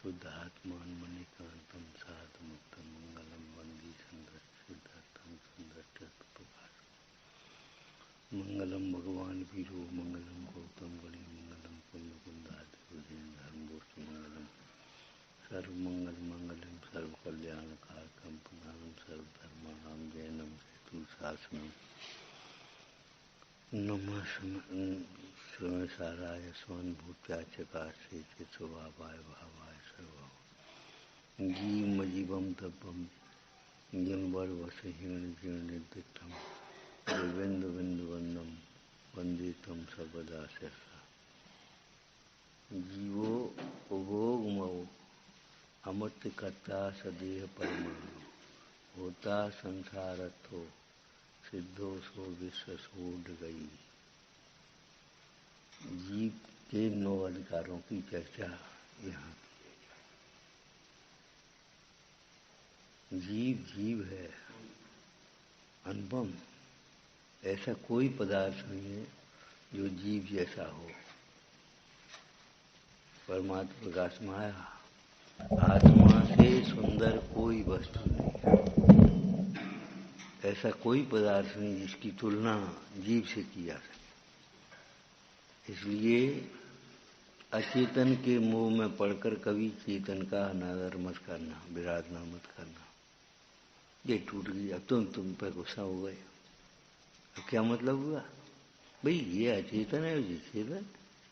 शुद्धात्मान्मणिकान्तं साधमुक्तं मंगलम वन्दे सिद्धार्थं सुंदरचतुष्प्रभाषम्। मंगलम भगवान वीरो मंगलम गौतम गणे मंगलम पुण्यकुंदादिभुजेन धर्मोष्ट मंगलम सर्वमंगल मंगलम सर्वकल्याणकारकम पुनारम सर्वधर्माणां जैनम हेतु शासनम नमः साराय स्वानुभूत्याचकाशे स्वभावाय भावाय सर्वभाव जीवमजीवम तपम यंबरवसहीन जीर्णिर्दिष्टम गोविंद बिंदु वंदम वंदे तम सर्वदा सहसा जीवो उपभोगमो अमृत कर्ता सदेह परमाणु होता संसारत्थो सिद्धो सो विश्व सोड गई। जीव के 9 अधिकारों की चर्चा यहाँ की। जीव जीव है, अनुपम। ऐसा कोई पदार्थ नहीं है जो जीव जैसा हो। परमात्मा प्रकाश माया आत्मा से सुंदर कोई वस्तु नहीं है। ऐसा कोई पदार्थ नहीं जिसकी तुलना जीव से की जा सके। इसलिए अचेतन के मोह में पड़कर कभी चेतन का अनादर मत करना, विराधना मत करना। ये टूट गई, अब तुम पे गुस्सा हो गए। अब क्या मतलब हुआ? भाई ये अचेतन है, ये चेतन,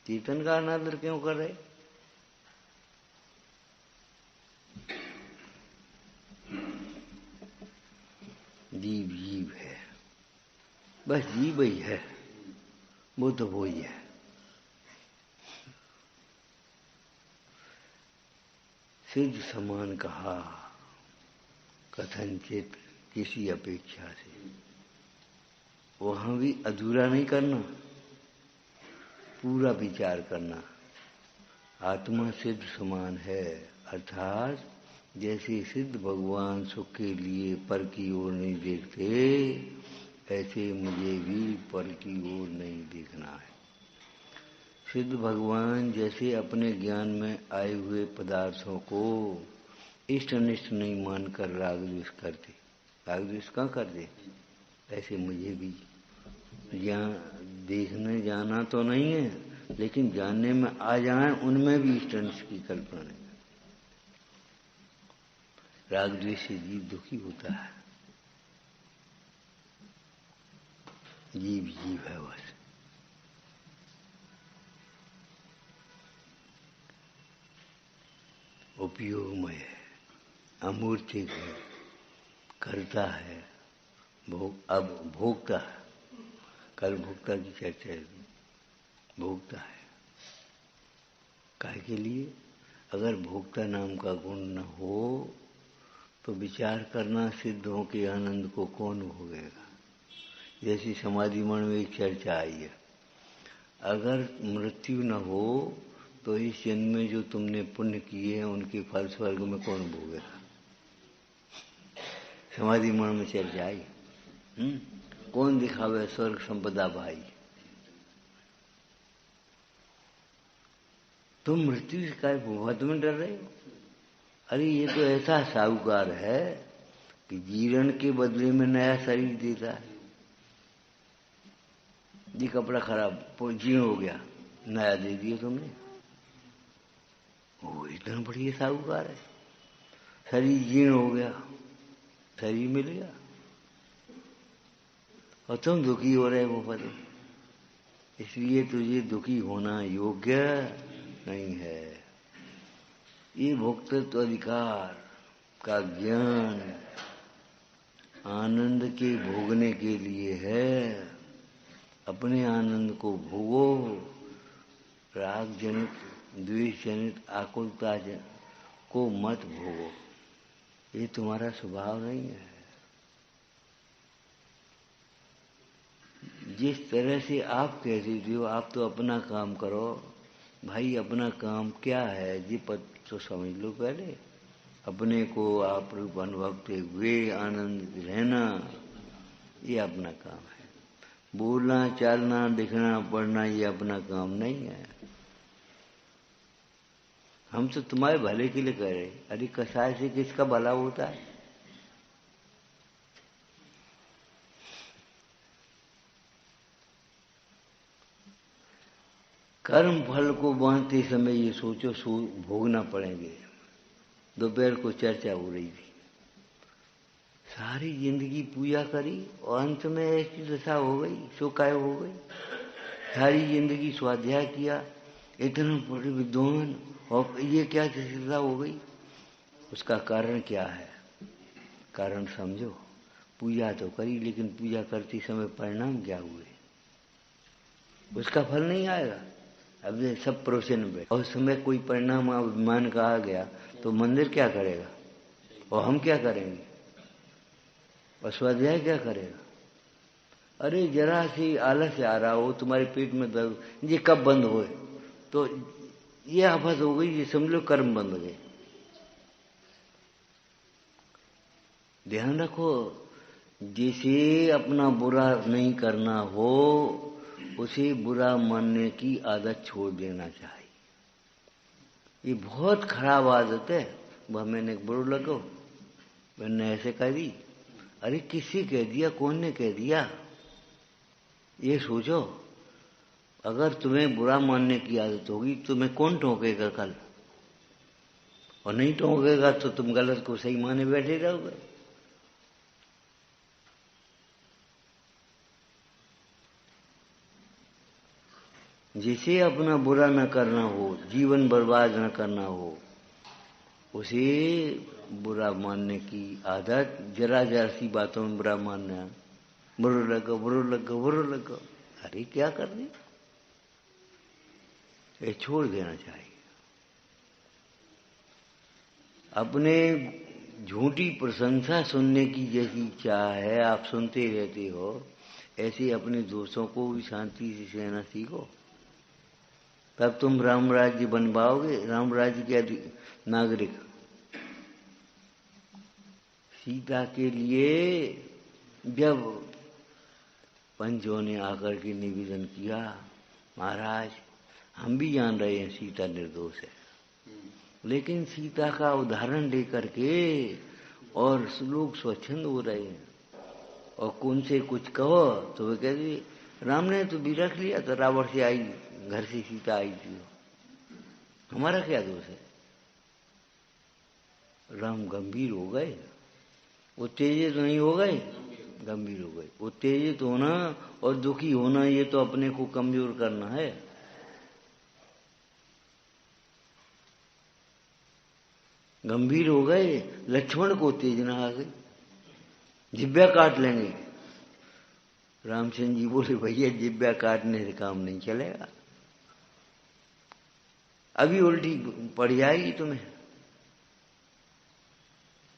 चेतन का अनादर क्यों कर रहे? जीव जीव है, बस जीव ही है, वो तो वो ही है। सिद्ध समान कहा कथनचित किसी अपेक्षा से, वहां भी अधूरा नहीं करना, पूरा विचार करना। आत्मा सिद्ध समान है, अर्थात जैसे सिद्ध भगवान सुख के लिए पर की ओर नहीं देखते, ऐसे मुझे भी पर की ओर नहीं देखना है। सिद्ध भगवान जैसे अपने ज्ञान में आए हुए पदार्थों को इष्ट अनिष्ट नहीं मानकर राग द्वेष करते, राग द्वेष कहाँ करते, ऐसे मुझे भी ज्ञान देखने जाना तो नहीं है, लेकिन जानने में आ जाए उनमें भी इष्ट अनिष्ट की कल्पना नहीं। राग द्वेष से जीव दुखी होता है। जीव जीव है बस। उपयोगमय है, अमूर्तिक है, करता है, अब भोगता है। कल भोक्ता की चर्चा है, भोगता है। काहे के लिए? अगर भोक्ता नाम का गुण न हो तो विचार करना सिद्धों के आनंद को कौन भोगेगा। जैसी समाधि मन में एक चर्चा आई है, अगर मृत्यु न हो तो इस जन्म में जो तुमने पुण्य किए हैं उनके फल स्वर्ग में कौन भोगेगा। समाधि मन में चर्चा आई। कौन दिखावे स्वर्ग संपदा भाई। तुम मृत्यु से काय भूत में डर रहे हो? अरे ये तो ऐसा साहूकार है कि जीवन के बदले में नया शरीर देता है। ये कपड़ा खराब जीर्ण हो गया, नया दे दिया तुमने। वो इतना बढ़िया साहूकार है। शरीर जीर्ण हो गया, शरीर मिल गया और तुम दुखी हो रहे हो पते। इसलिए तुझे दुखी होना योग्य नहीं है। ये भोक्तृत्व अधिकार का ज्ञान आनंद के भोगने के लिए है। अपने आनंद को भोगो, राग जनित द्वेष जनित आकुलता को मत भोगो। ये तुम्हारा स्वभाव नहीं है। जिस तरह से आप कहते हो आप तो अपना काम करो भाई। अपना काम क्या है ये तो समझ लो पहले। अपने को आप रूप अनुभवते हुए आनंद रहना, ये अपना काम है। बोलना चालना दिखना पढ़ना ये अपना काम नहीं है। हम तो तुम्हारे भले के लिए कह रहे हैं। अरे कसाय से किसका भला होता है? कर्म फल को बांधते समय ये सोचो भोगना पड़ेंगे। दोपहर को चर्चा हो रही थी, सारी जिंदगी पूजा करी और अंत में ऐसी दशा हो गई, शोकाय हो गई। सारी जिंदगी स्वाध्याय किया, इतना बड़े विद्वान, और ये क्या दशा हो गई? उसका कारण क्या है? कारण समझो। पूजा तो करी, लेकिन पूजा करते समय परिणाम क्या हुए? उसका फल नहीं आएगा। अब ये सब प्रोसेन में और समय कोई परिणाम अभिमान का आ गया तो मंदिर क्या करेगा और हम क्या करेंगे और स्वाध्याय क्या करेगा? अरे जरा सी आलस आ रहा हो, तुम्हारे पेट में दर्द, ये कब बंद होए? तो ये आफत हो गई, ये समझ लो कर्म बंद हो गए। ध्यान रखो, जिसे अपना बुरा नहीं करना हो उसे बुरा मानने की आदत छोड़ देना चाहिए। ये बहुत खराब आदत है। वह मैंने बुरा लगो, मैंने ऐसे कह दी। अरे किसी कह दिया? कौन ने कह दिया? ये सोचो, अगर तुम्हें बुरा मानने की आदत होगी तुम्हें कौन टोकेगा कल? और नहीं टोकेगा तो तुम गलत को सही माने बैठे रहोगे। जिसे अपना बुरा न करना हो, जीवन बर्बाद न करना हो, उसे बुरा मानने की आदत, जरा जरा सी बातों में बुरा मानना, बुरा लगो बुरा लगो बुरा लगो। अरे क्या कर दी? ये छोड़ देना चाहिए। अपने झूठी प्रशंसा सुनने की जैसी चाह है, आप सुनते रहते हो, ऐसे अपने दोस्तों को भी शांति से सहना सीखो। तब तुम राम राज्य बन पाओगे, राम राज्य के नागरिक। सीता के लिए जब पंचों ने आकर के निवेदन किया, महाराज हम भी जान रहे हैं सीता निर्दोष है, लेकिन सीता का उदाहरण लेकर के और लोग स्वच्छंद हो रहे हैं, और कौन से कुछ कहो तो वे कहते राम ने तो भी रख लिया तो रावण से आई, घर से सीता आई थी, हमारा क्या दोष है? राम गंभीर हो गए, उत्तेजित नहीं हो गए, गंभीर हो गए। उत्तेजित होना और दुखी होना ये तो अपने को कमजोर करना है। गंभीर हो गए, लक्ष्मण को उत्तेजना आ गई, जिब्या काट लेंगे। रामचंद्र जी बोले भैया जिब्या काटने से काम नहीं चलेगा, अभी उल्टी पड़ जाएगी तुम्हें।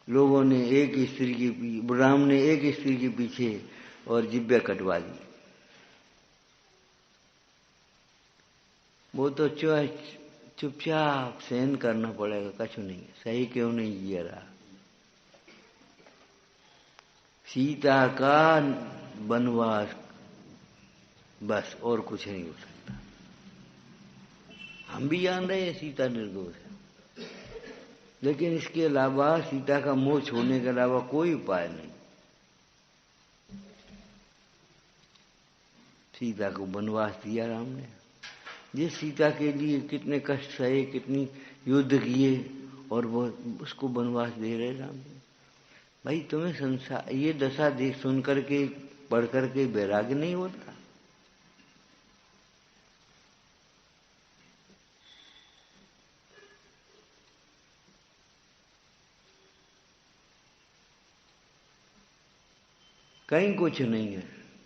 लोगों ने एक स्त्री के पीछे, राम ने एक स्त्री के पीछे और जिब्या कटवा दी। वो तो चुपचाप सहन करना पड़ेगा, कुछ नहीं। सही क्यों नहीं जिया रहा? सीता का वनवास बस, और कुछ नहीं हो सकता। हम भी जान रहे हैं सीता निर्दोष है, लेकिन इसके अलावा सीता का मोह छोड़ने के अलावा कोई उपाय नहीं। सीता को वनवास दिया राम ने, जिस सीता के लिए कितने कष्ट सहे, कितनी युद्ध किए, और वो उसको वनवास दे रहे राम ने। भाई तुम्हें संसार ये दशा देख सुन करके पढ़ करके वैराग्य नहीं होता? कहीं कुछ नहीं है।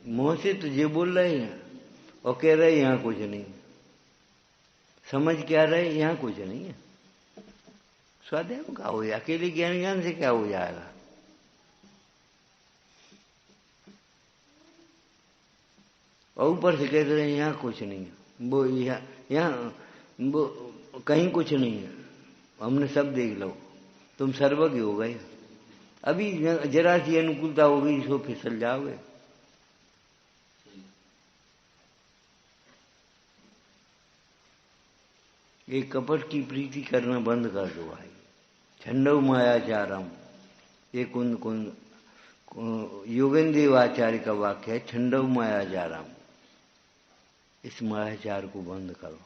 मुंह से तो ये बोल रहे हैं और कह रहे यहाँ कुछ नहीं, समझ क्या रहे यहाँ कुछ नहीं है। स्वाध्याय में क्या हो जाए? अकेले ज्ञान से क्या हो जाएगा? और ऊपर से कहते रहे यहाँ कुछ नहीं है, वो यहाँ वो कहीं कुछ नहीं है, हमने सब देख लो, तुम सर्वज्ञ हो गए। अभी जरा सी अनुकूलता होगी इसको फिसल जाओगे। ये कपट की प्रीति करना बंद कर दो भाई। छंडव मायाचारम, ये कुंद कुंद योगेंद्र देव आचार्य का वाक्य है, छंडव मायाचारम। इस मायाचार को बंद करो।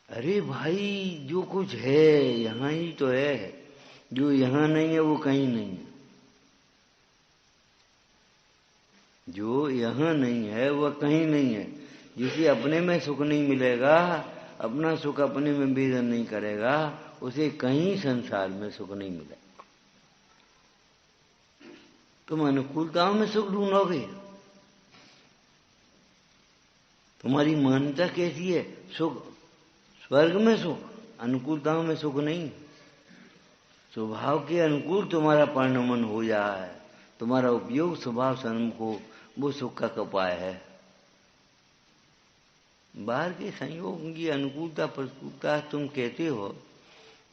अरे भाई, जो कुछ है यहाँ ही तो है, जो यहाँ नहीं है वो कहीं नहीं है। जो यहाँ नहीं है वह कहीं नहीं है। जिसे अपने में सुख नहीं मिलेगा, अपना सुख अपने में भेदन नहीं करेगा, उसे कहीं संसार में सुख नहीं मिलेगा। तुम अनुकूलताओं में सुख ढूंढोगे। तुम्हारी मान्यता कैसी है? सुख स्वर्ग में सुख, अनुकूलताओं में सुख नहीं। स्वभाव के अनुकूल तुम्हारा परिणमन हो जाए, तुम्हारा उपयोग स्वभाव सन्म को, वो सुख का उपाय है। बाहर के संयोग की अनुकूलता प्रतिकूलता तुम कहते हो,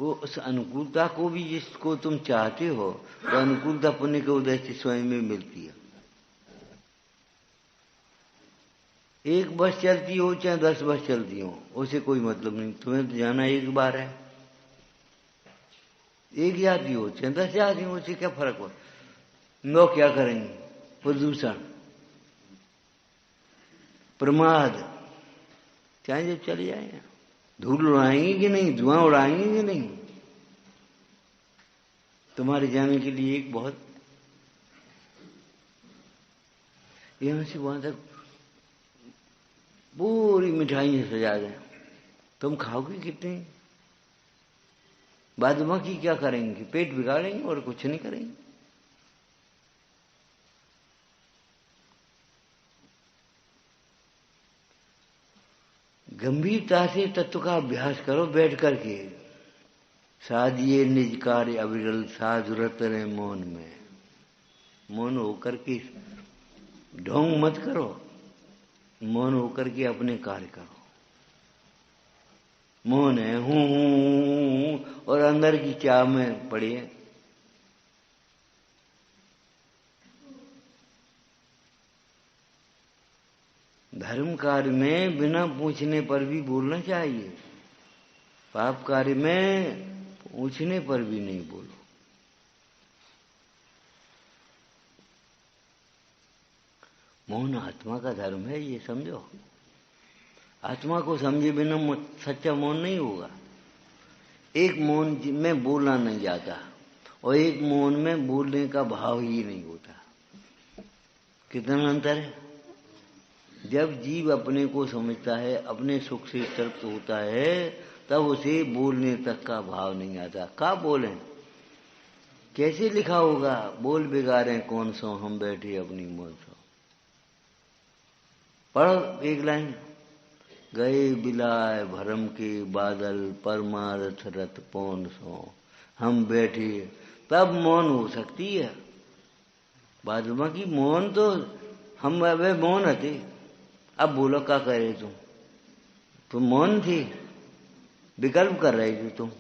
वो उस अनुकूलता को भी जिसको तुम चाहते हो, वो अनुकूलता पुण्य के उदय से स्वयं में मिलती है। एक बस चलती हो चाहे 10 बस चलती हो, उसे कोई मतलब नहीं। तुम्हें तो जाना एक बार है। एक जाती हो चाहे 10 जाती हो, उसे क्या फर्क हो। लोग क्या करेंगे? प्रदूषण, प्रमाद, चाहे जब चले जाए, धूल उड़ाएंगे कि नहीं, धुआं उड़ाएंगे कि नहीं। तुम्हारे जाने के लिए एक बहुत, यहां से वहां तक पूरी मिठाई सजा दें, तुम खाओगे कितनी? बाद बाकी क्या करेंगे? पेट बिगाड़ेंगे और कुछ नहीं करेंगे। गंभीरता से तत्व का अभ्यास करो बैठ करके। साधिए निज कार्य अविरल, साधुरत रहे मौन में। मौन होकर के ढोंग मत करो, मौन होकर के अपने कार्य करो। मौन है हूं और अंदर की चाह में पड़ी है। धर्म कार्य में बिना पूछने पर भी बोलना चाहिए, पाप कार्य में पूछने पर भी नहीं बोलो। मौन आत्मा का धर्म है, ये समझो। आत्मा को समझे बिना सच्चा मौन नहीं होगा। एक मौन में बोलना नहीं जाता और एक मौन में बोलने का भाव ही नहीं होता। कितना अंतर है। जब जीव अपने को समझता है, अपने सुख से तृप्त होता है, तब उसे बोलने तक का भाव नहीं आता। का बोले? कैसे लिखा होगा? बोल बिगाड़े कौन सो, हम बैठे अपनी मौन सो। पढ़ो एक लाइन। गए बिलाए भरम के बादल, परमारथ रथ पौन सो, हम बैठे। तब मौन हो सकती है। बाद बाकी मौन तो हम वे मौन थे। अब बोलो क्या करे तुम मौन थी, विकल्प कर रहे थे तुम।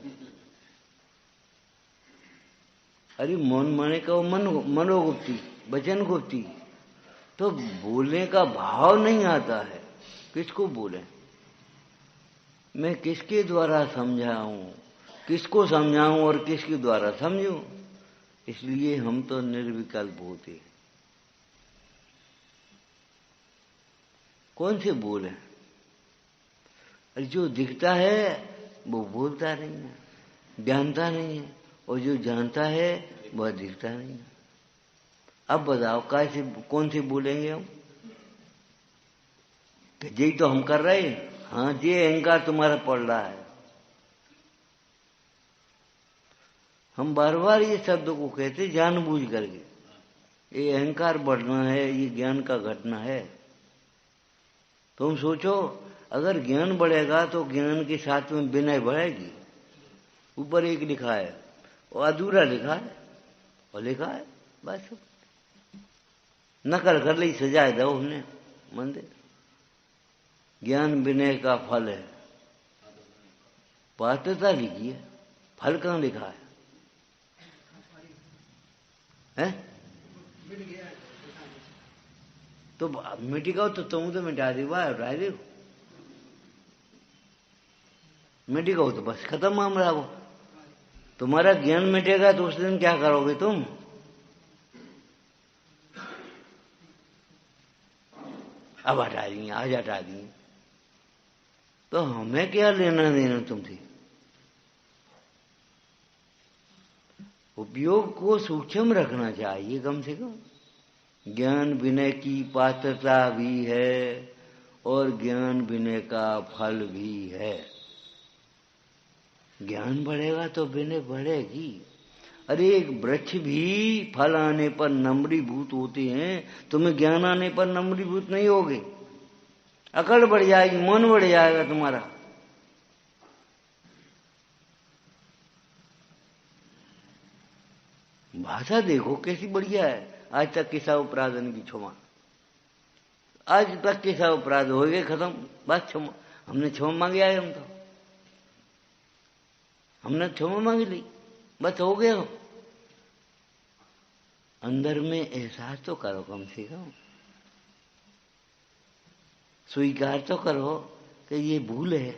अरे मौन माने का मनोगुप्ती, वचन गुप्ती। तो बोलने का भाव नहीं आता है। किसको बोले? मैं किसके द्वारा समझाऊं, किसको समझाऊं और किसके द्वारा समझूं? इसलिए हम तो निर्विकल्प होते हैं। कौन से बोले? जो दिखता है वो बोलता नहीं है, जानता नहीं है, और जो जानता है वह दिखता नहीं है। अब बताओ कैसे, कौन से बोलेंगे हम? यही तो हम कर रहे हैं। हाँ, ये अहंकार तुम्हारा पड़ रहा है। हम बार बार ये शब्द को कहते जानबूझ करके। ये अहंकार बढ़ना है, ये ज्ञान का घटना है। तुम सोचो, अगर ज्ञान बढ़ेगा तो ज्ञान के साथ में विनय बढ़ेगी। ऊपर एक लिखा है और अधूरा लिखा है, और लिखा है बस नकल कर ली, सजाए दो हमने मंदिर। ज्ञान विनय का फल है। पात्रता लिखी है, फल कहाँ लिखा है? तो मिटेगा तो तुम तो मिटा दे, वाह हटा दे। मिटेगा हो तो बस खत्म मामला। वो तुम्हारा ज्ञान मिटेगा तो उस दिन क्या करोगे तुम? अब हटा दिए, आज हटा दिए, तो हमें क्या लेना देना तुमसे? उपयोग को सूक्ष्म रखना चाहिए कम से कम। ज्ञान विनय की पात्रता भी है और ज्ञान विनय का फल भी है। ज्ञान बढ़ेगा तो विनय बढ़ेगी। अरे एक वृक्ष भी फल आने पर नम्रीभूत होते हैं, तुम्हें ज्ञान आने पर नम्रीभूत नहीं होगे। अकड़ बढ़ जाएगी, मन बढ़ जाएगा तुम्हारा। भाषा देखो कैसी बढ़िया है। आज तक के सब अपराधन की क्षमा, आज तक के सब अपराध हो गए खत्म, बस क्षमा। हमने क्षमा मांगी, आए हम तो हमने क्षमा मांग ली, बस हो गया। अंदर में एहसास तो करो कम से कम, स्वीकार तो करो कि ये भूल है।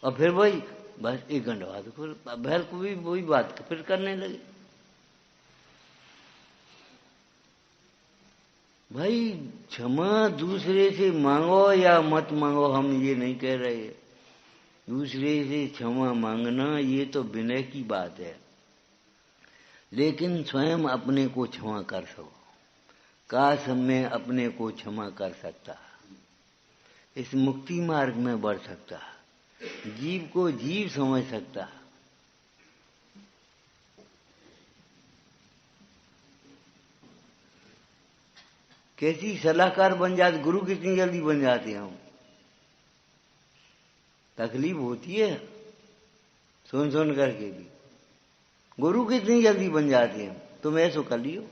और फिर वही बस 1 घंटे बाद फिर भैर को भी वही बात फिर करने लगे। भाई क्षमा दूसरे से मांगो या मत मांगो, हम ये नहीं कह रहे। दूसरे से क्षमा मांगना ये तो विनय की बात है, लेकिन स्वयं अपने को क्षमा कर सको। काश मैं अपने को क्षमा कर सकता, इस मुक्ति मार्ग में बढ़ सकता, जीव को जीव समझ सकता। कैसी सलाहकार बन जाते, गुरु कितनी जल्दी बन जाते हैं हम। तकलीफ होती है सुन सुन करके भी, गुरु कितनी जल्दी बन जाते हैं। तुम ऐसो कर लियो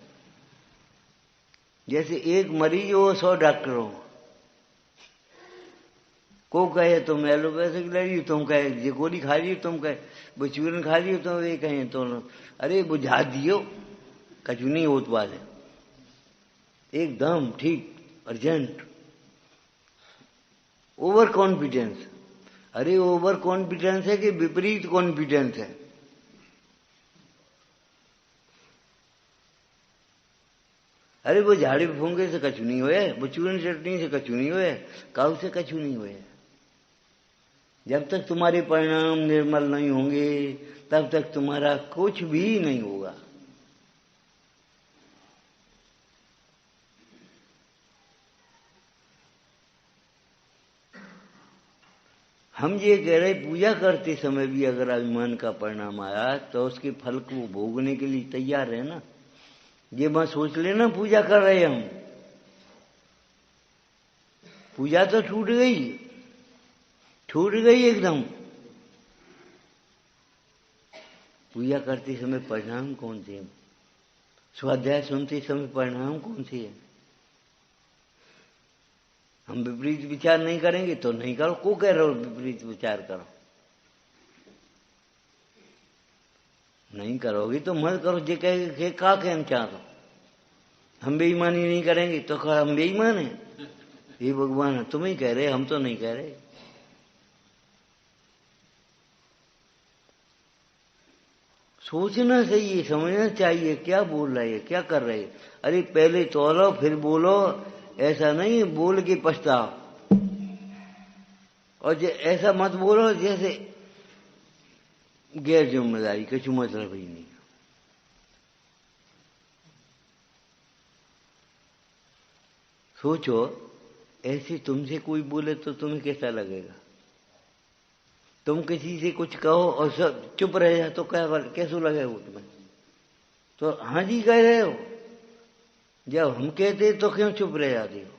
जैसे एक मरीज हो 100 डॉक्टर हो। को कहे तुम एलोपैथिक ले रही, तुम कहे ये गोली खा रही हो, तुम कहे वो चूरन खा रही हो, तुम ये कहें तो अरे बुझा दियो, कछु नहीं होत बात है, एकदम ठीक, अर्जेंट। ओवर कॉन्फिडेंस, अरे ओवर कॉन्फिडेंस है कि विपरीत कॉन्फिडेंस है। अरे वो झाड़ी फूंगे से कछु नहीं हुए, वो चूरन चटनी से कछु नहीं हुए, काऊ से कछु नहीं हुए। जब तक तुम्हारे परिणाम निर्मल नहीं होंगे तब तक तुम्हारा कुछ भी नहीं होगा। हम ये कह रहे पूजा करते समय भी अगर अभिमान का परिणाम आया तो उसके फल को भोगने के लिए तैयार है ना। ये बात सोच लेना, पूजा कर रहे हम, पूजा तो छूट गई, छूट गई एकदम। पूजा करते समय परिणाम कौन से हैं? स्वाध्याय सुनते समय परिणाम कौन से हैं? हम विपरीत विचार नहीं करेंगे तो नहीं करो। को कह रहे हो विपरीत विचार करो? नहीं करोगे तो मत करो। जे कहे का कहना चाहते, हम बेईमानी नहीं करेंगे तो हम बेईमान हैं। ये भगवान तुम ही कह रहे, हम तो नहीं कह रहे। सोचना चाहिए, समझना चाहिए क्या बोल रहे, क्या कर रहे। अरे पहले तोलो फिर बोलो, ऐसा नहीं बोल के पछताओ। और ऐसा मत बोलो जैसे गैर जिम्मेदारी, कुछ मतलब ही नहीं। सोचो ऐसे तुमसे कोई बोले तो तुम्हें कैसा लगेगा? तुम किसी से कुछ कहो और सब चुप रह जा तो कैसा लगेगा तुम्हें? तो हाँ जी कह रहे हो, जब हम कहते तो क्यों चुप रह जाते हो?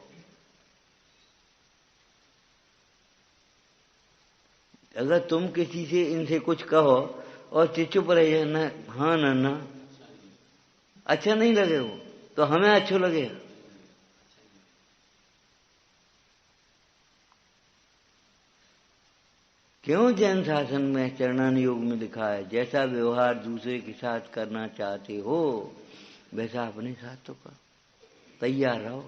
अगर तुम किसी से इनसे कुछ कहो और चुप रह जाए ना, हाँ ना, अच्छा नहीं लगे वो, तो हमें अच्छा लगेगा। क्यों जैन शासन में चरणान योग में लिखा है, जैसा व्यवहार दूसरे के साथ करना चाहते हो वैसा अपने साथ तो करो, तैयार रहो।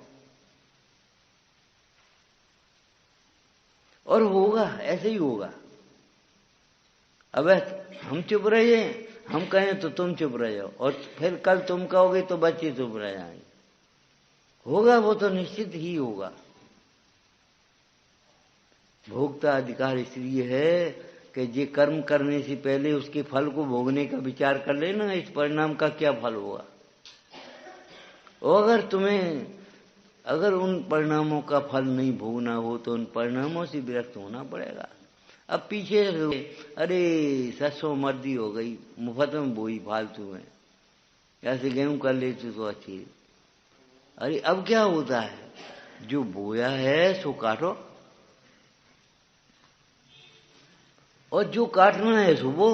और होगा, ऐसे ही होगा। अब हम चुप रहे, हम कहें तो तुम चुप रह जाओ, और फिर कल तुम कहोगे तो बच्चे चुप रह जाएंगे। होगा, वो तो निश्चित ही होगा। भोक्ता अधिकार इसलिए है कि जे कर्म करने से पहले उसके फल को भोगने का विचार कर लेना, इस परिणाम का क्या फल होगा। और अगर उन परिणामों का फल नहीं भोगना हो तो उन परिणामों से विरक्त होना पड़ेगा। अब पीछे अरे 700 मर्दी हो गई, मुफ्त में बोई फालतू में, ऐसे गेहूं कर लेते तो अच्छी। अरे अब क्या होता है, जो बोया है सो काटो, और जो काटना है सो वो,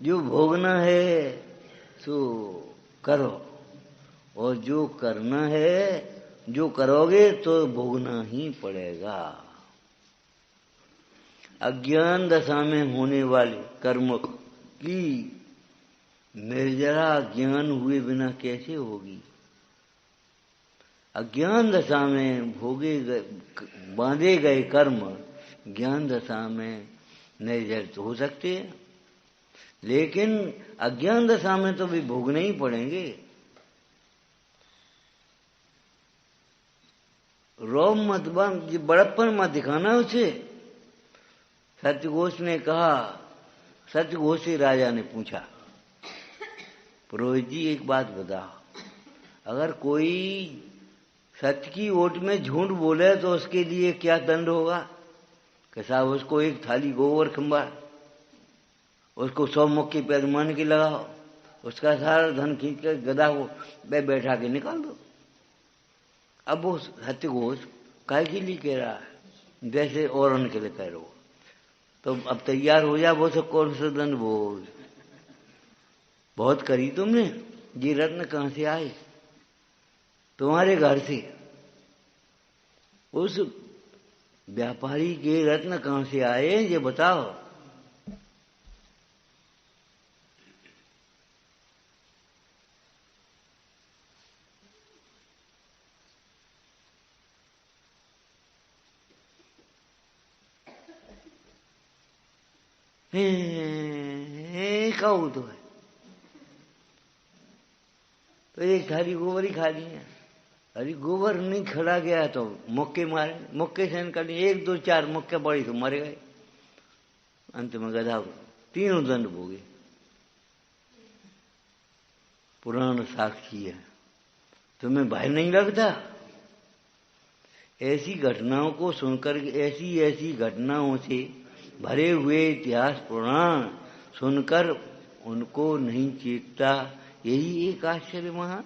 जो भोगना है सो करो, और जो करना है, जो करोगे तो भोगना ही पड़ेगा। अज्ञान दशा में होने वाले कर्म की निर्जरा ज्ञान हुए बिना कैसे होगी। अज्ञान दशा में बांधे गए कर्म ज्ञान दशा में निर्जर तो हो सकते हैं, लेकिन अज्ञान दशा में तो भी भोगने ही पड़ेंगे। रोम मत बड़प्पन मत दिखाना उसे। सत्यघोष ने कहा, सत्यघोष से राजा ने पूछा, पुरोहित जी एक बात बताओ, अगर कोई सत्य की ओट में झूठ बोले तो उसके लिए क्या दंड होगा। कि साहब उसको एक थाली गोबर खंबा, उसको 100 मुक्के पैमाने के लगाओ, उसका सारा धन खींच कर गधा को बैठा के निकाल दो। अब वो सत्यघोष काय के लिए कह रहा है, जैसे और उनके लिए कह रहे हो, तो अब तैयार हो जा, वो सब कौन सा दंड बोल, बहुत करी तुमने, ये रत्न कहां से आए, तुम्हारे घर से। उस व्यापारी के रत्न कहां से आए ये बताओ। कहू तो है, तो एक थाली गोबर ही खा ली है। अरे गोबर नहीं खड़ा गया तो मुक्के मारे, मुक्के सहन कर लिए, 1 2 4 मुक्के पड़ी तो मर गए। अंत में गधा को 3 दंड भोगे। पुराण साक्षी है, तुम्हें भय नहीं लगता। ऐसी घटनाओं को सुनकर, ऐसी घटनाओं से भरे हुए इतिहास पुराण सुनकर उनको नहीं चेतता, यही एक आश्चर्य महा।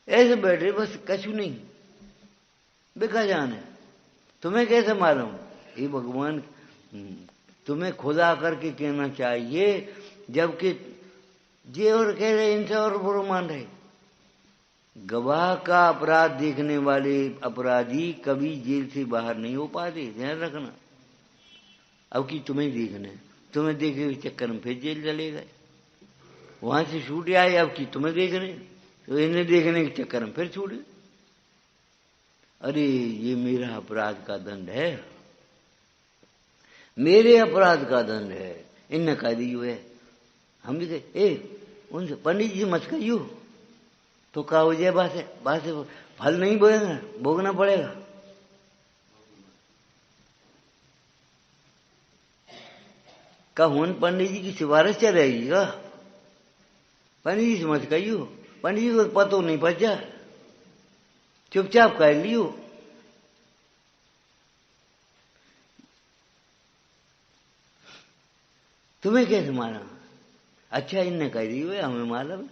ऐसे बैठे बस कछु नहीं, बेका जाने, तुम्हें कैसे मालूम। ये भगवान तुम्हें खुदा करके कहना चाहिए, जबकि जे और कह रहे इनसे और बुरा मान रहे। गवाह का अपराध देखने वाले अपराधी कभी जेल से बाहर नहीं हो पाते, ध्यान रखना। अब कि तुम्हें देखने, तुम्हें देखे हुए चक्कर में फिर जेल चले गए, वहां से छूट आए। अब कि तुम्हें देखने, तो इन्हें देखने के चक्कर में फिर छूटे। अरे ये मेरा अपराध का दंड है, मेरे अपराध का दंड है, इनने कह दी है। हम भी कहे उनसे पंडित जी मत कहियो, तो का हो जाए बासे फल नहीं बोएगा, भोगना पड़ेगा। का हुन पंडित जी की सिफारिश चल रहेगी का, पंडित जी से मत कहियो, पंडित जी को पतो नहीं बचा, चुपचाप कह लियो। तुम्हें कैसे मारा, अच्छा इनने कह दी हुए हमें मालूम।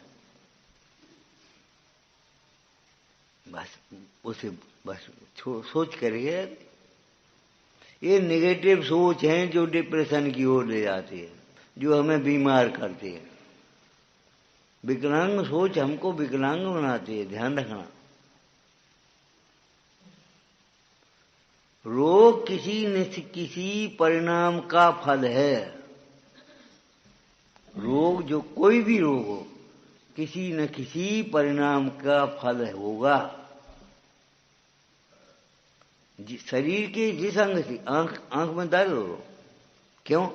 बस उसे बस सोच करिए। ये नेगेटिव सोच है जो डिप्रेशन की ओर ले जाती है, जो हमें बीमार करती है। विकलांग सोच हमको विकलांग बनाती है, ध्यान रखना। रोग किसी न किसी परिणाम का फल है। रोग, जो कोई भी रोग हो, किसी न किसी परिणाम का फल होगा। शरीर के जिस अंग से, आंख में दर्द हो, क्यों?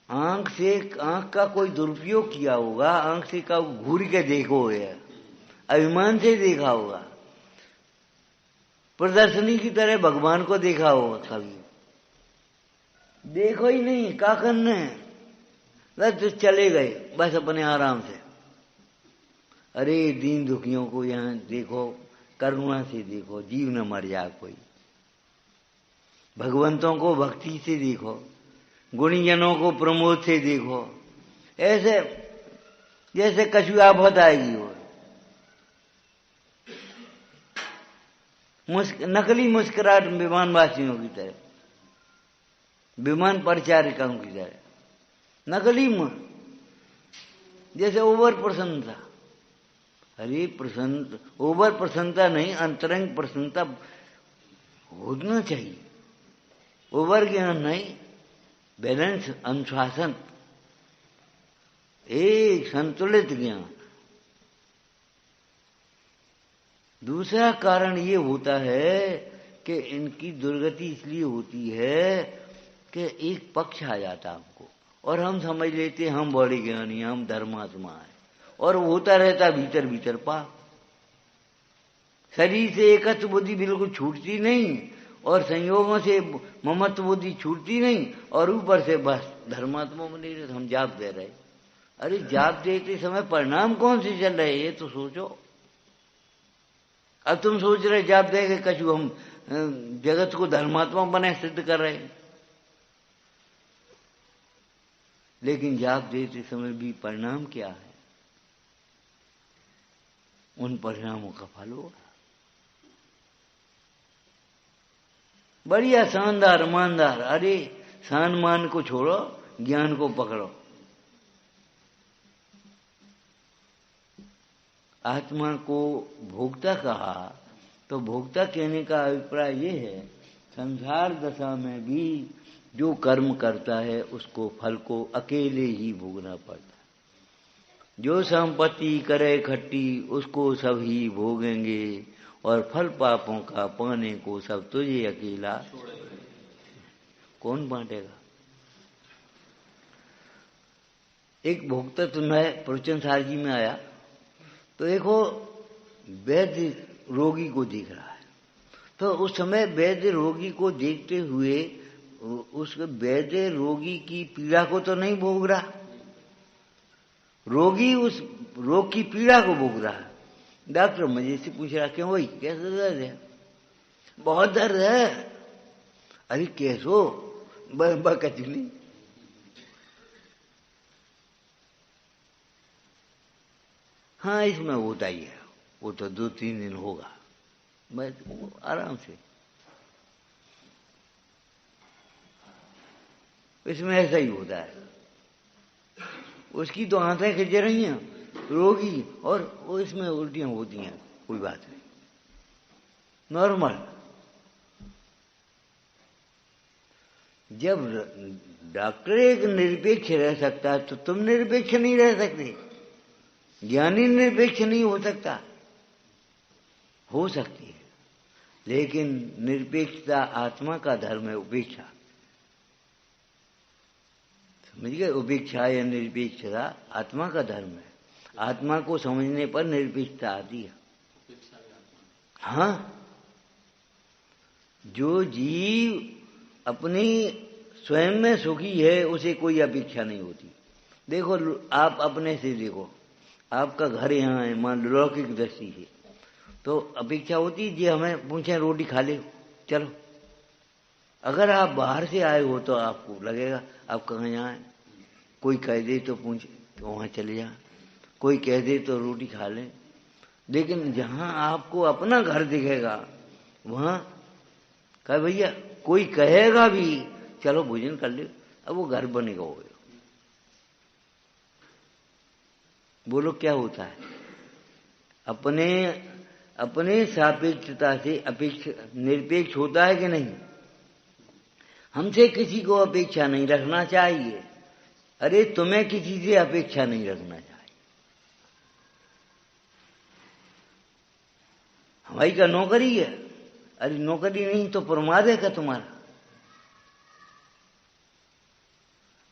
आंख का कोई दुरुपयोग किया होगा, आंख से का घूर के देखो है, अभिमान से देखा होगा, प्रदर्शनी की तरह भगवान को देखा होगा कभी? देखो ही नहीं, क्या करना है? बस चले गए बस अपने आराम से। अरे दीन दुखियों को यहाँ देखो, करुणा से देखो, जीव न मर जाए कोई। भगवंतों को भक्ति से देखो, गुणीजनों को प्रमोद से देखो, ऐसे जैसे कछु आफत आएगी हो। नकली मुस्कुराहट विमानवासियों की तरह, विमान परिचारिकाओं की तरह, नकली जैसे ओवर प्रसन्नता। अरे प्रसन्न, ओवर प्रसन्नता नहीं, अंतरंग प्रसन्नता होना चाहिए। ओवर ज्ञान नहीं, बैलेंस, अनुशासन, एक संतुलित ज्ञान। दूसरा कारण ये होता है कि इनकी दुर्गति इसलिए होती है कि एक पक्ष आ जाता हमको और हम समझ लेते हम बड़े ज्ञानी, हम धर्मात्मा है, और होता रहता भीतर भीतर पाप। शरीर से एकत्व बुद्धि बिल्कुल छूटती नहीं और संयोगों से ममत्व बुद्धि छूटती नहीं, और ऊपर से बस धर्मात्मा में नहीं रहते, हम जाप दे रहे। अरे जाप देते समय परिणाम कौन से चल रहे ये तो सोचो। अब तुम सोच रहे जाप दे के कछु हम जगत को धर्मात्मा बने सिद्ध कर रहे हैं, लेकिन जाप देते समय भी परिणाम क्या है? उन परिणामों का फल होगा। बढ़िया शानदार ईमानदार। अरे सान मान को छोड़ो, ज्ञान को पकड़ो। आत्मा को भोक्ता कहा तो भोक्ता कहने का अभिप्राय ये है, संसार दशा में भी जो कर्म करता है उसको फल को अकेले ही भोगना पड़ता है। जो संपत्ति करे इकट्ठी उसको सब ही भोगेंगे, और फल पापों का पाने को सब तुझे अकेला कौन बांटेगा? एक भोक्ता तुम्हें प्रवचन सारजी में आया तो देखो वैद्य रोगी को देख रहा है, तो उस समय वैद्य रोगी को देखते हुए उस वैद्य रोगी की पीड़ा को तो नहीं भोग रहा, रोगी उस रोग की पीड़ा को भोग रहा है। डॉक्टर मुझे से पूछ रहा क्यों भाई कैसे दर्द है? बहुत दर्द है। अरे कैसो? कछु नहीं। हाँ इसमें होता ही है, वो तो 2-3 दिन होगा, मैं आराम से। इसमें ऐसा ही होता है। उसकी तो आंखें खिंच रही हैं रोगी, और वो इसमें उल्टियां होती हैं, कोई बात नहीं, नॉर्मल। जब डॉक्टर एक निरपेक्ष रह सकता है तो तुम निरपेक्ष नहीं रह सकते। ज्ञानी निरपेक्ष नहीं हो सकता। हो सकती है, लेकिन निरपेक्षता आत्मा का धर्म है, उपेक्षा। समझ गए? उपेक्षा या निरपेक्षता आत्मा का धर्म है। आत्मा को समझने पर निरपेक्षता आती है। हाँ, जो जीव अपनी स्वयं में सुखी है उसे कोई अपेक्षा नहीं होती। देखो आप अपने से देखो, आपका घर यहाँ है, मान लो लौकिक दृष्टि से, तो अपेक्षा होती है जी हमें पूछे रोटी खा ले चलो। अगर आप बाहर से आए हो तो आपको लगेगा आप कहाँ यहाँ हैं। कोई कह दे तो पूछे तो वहाँ चले जा, कोई कह दे तो रोटी खा ले। लेकिन जहाँ आपको अपना घर दिखेगा वहाँ कहे भैया, कोई कहेगा भी चलो भोजन कर ले, अब वो घर बनेगा। हो बोलो क्या होता है? अपने सापेक्षता से निरपेक्ष होता है कि नहीं? हमसे किसी को अपेक्षा नहीं रखना चाहिए। अरे तुम्हें किसी से अपेक्षा नहीं रखना चाहिए। हमारी का नौकरी है, अरे नौकरी नहीं तो प्रमाद है क्या तुम्हारा?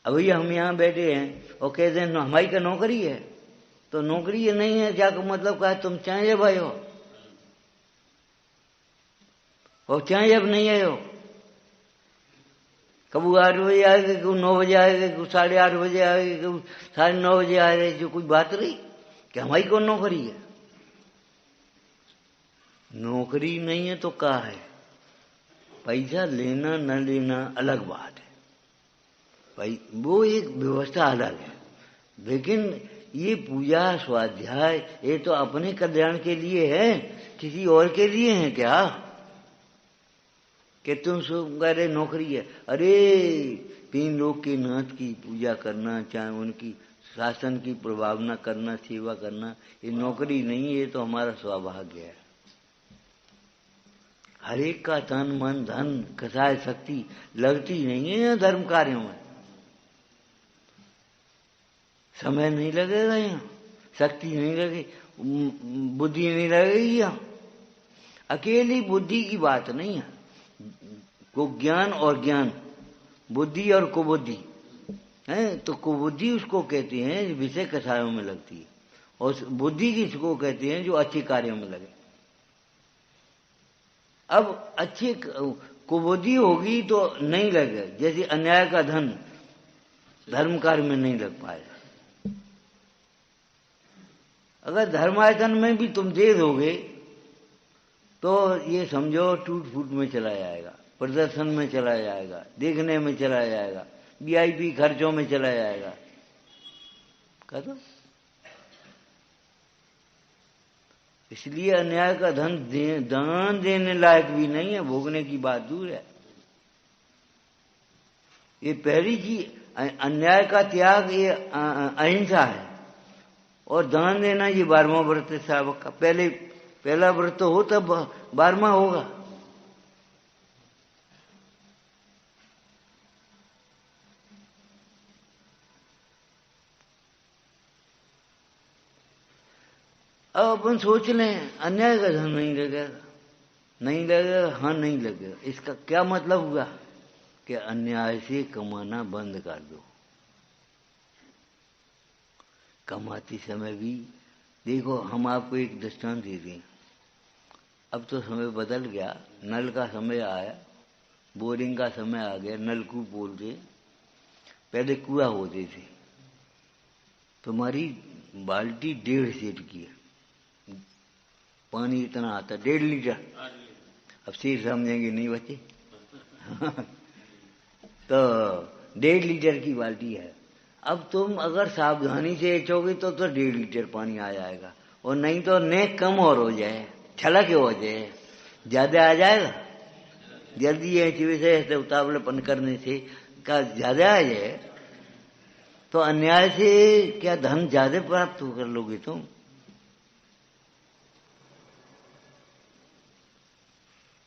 अब भैया हम यहाँ बैठे हैं और कहते हैं हमारी का नौकरी है, तो नौकरी ये नहीं है जाकर मतलब क्या तुम चाहे भाई हो और चाहे अब नहीं आए हो, कबू 8 बजे आएगा, कबू 9 बजे आएगा, कबू 8:30 बजे आएगा, कबू 9:30 बजे आएगा, जो कोई बात रही कि हमारी कौन नौकरी है? नौकरी नहीं है तो क्या है? पैसा लेना न लेना अलग बात है भाई, वो एक व्यवस्था अलग है। लेकिन ये पूजा स्वाध्याय ये तो अपने कल्याण के लिए है, किसी और के लिए है क्या? कि तुम कह रहे नौकरी है। अरे 3 लोग के नाथ की पूजा करना, चाहे उनकी शासन की प्रभावना करना, सेवा करना, ये नौकरी नहीं, ये तो हमारा सौभाग्य है। हर एक का तन मन धन कसाय शक्ति लगती नहीं है धर्म कार्यों में। समय नहीं लगेगा यहाँ, शक्ति नहीं लगेगी, बुद्धि नहीं लगेगी यहाँ। अकेली बुद्धि की बात नहीं है, को ज्ञान और ज्ञान, बुद्धि और कुबुद्धि है। तो कुबुद्धि उसको कहते हैं विषय कसायों में लगती है, और बुद्धि किसको कहते हैं जो अच्छे कार्यों में लगे। अब अच्छी कुबुद्धि होगी तो नहीं लगे, जैसे अन्याय का धन धर्म कार्य में नहीं लग पाएगा। अगर धर्मायतन में भी तुम दे दोगे तो ये समझो टूट फूट में चला जाएगा, प्रदर्शन में चला जाएगा, देखने में चला जाएगा, वीआईपी खर्चों में चला जाएगा। कह दो इसलिए अन्याय का धन दान देने लायक भी नहीं है, भोगने की बात दूर है। ये पहली चीज अन्याय का त्याग, ये अहिंसा है, और दान देना ये 12वां व्रत है सावक का। पहला व्रत तो हो तब 12वां होगा। अब अपन सोच लें अन्याय का धन नहीं लगेगा, नहीं लगेगा, हाँ नहीं लगेगा, इसका क्या मतलब हुआ कि अन्याय से कमाना बंद कर दो। कमाते समय भी देखो, हम आपको एक दृष्टांत दे दें। अब तो समय बदल गया, नल का समय आया, बोरिंग का समय आ गया, नलकूप बोलते। पहले कुआं होते थे, तुम्हारी बाल्टी 1.5 सेर की है, पानी इतना आता 1.5 लीटर। अब सिर समझेंगे नहीं बच्चे तो 1.5 लीटर की बाल्टी है। अब तुम अगर सावधानी से एचोगे तो 1.5 लीटर पानी आ जाएगा, और नहीं तो नेक कम और हो जाए, छलक हो जाए, ज्यादा आ जाएगा। जल्दी एचवे से ऐसे उतावलेपन करने से का ज्यादा आ जाए तो अन्याय से क्या धन ज्यादा प्राप्त कर लोगे तुम?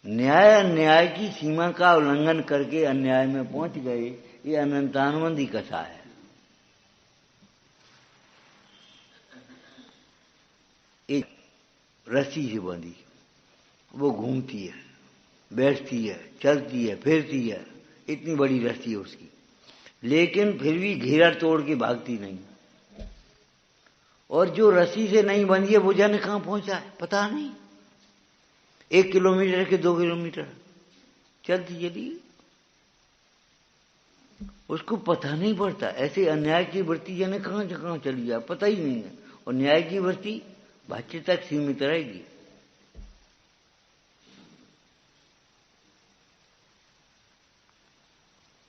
न्याय अन्याय की सीमा का उल्लंघन करके अन्याय में पहुंच गए, ये अनंतानुबंधी कथा है। एक रस्सी से बंधी, वो घूमती है, बैठती है, चलती है, फिरती है, इतनी बड़ी रस्सी है उसकी, लेकिन फिर भी घेरा तोड़ के भागती नहीं। और जो रस्सी से नहीं बंधी है वो जाने कहां पहुंचा है पता नहीं। 1 किलोमीटर के 2 किलोमीटर चलती चली, उसको पता नहीं पड़ता। ऐसे अन्याय की वृत्ति जाने कहां कहां चली जाए पता ही नहीं है, और न्याय की वृत्ति भाष्य तक सीमित रहेगी।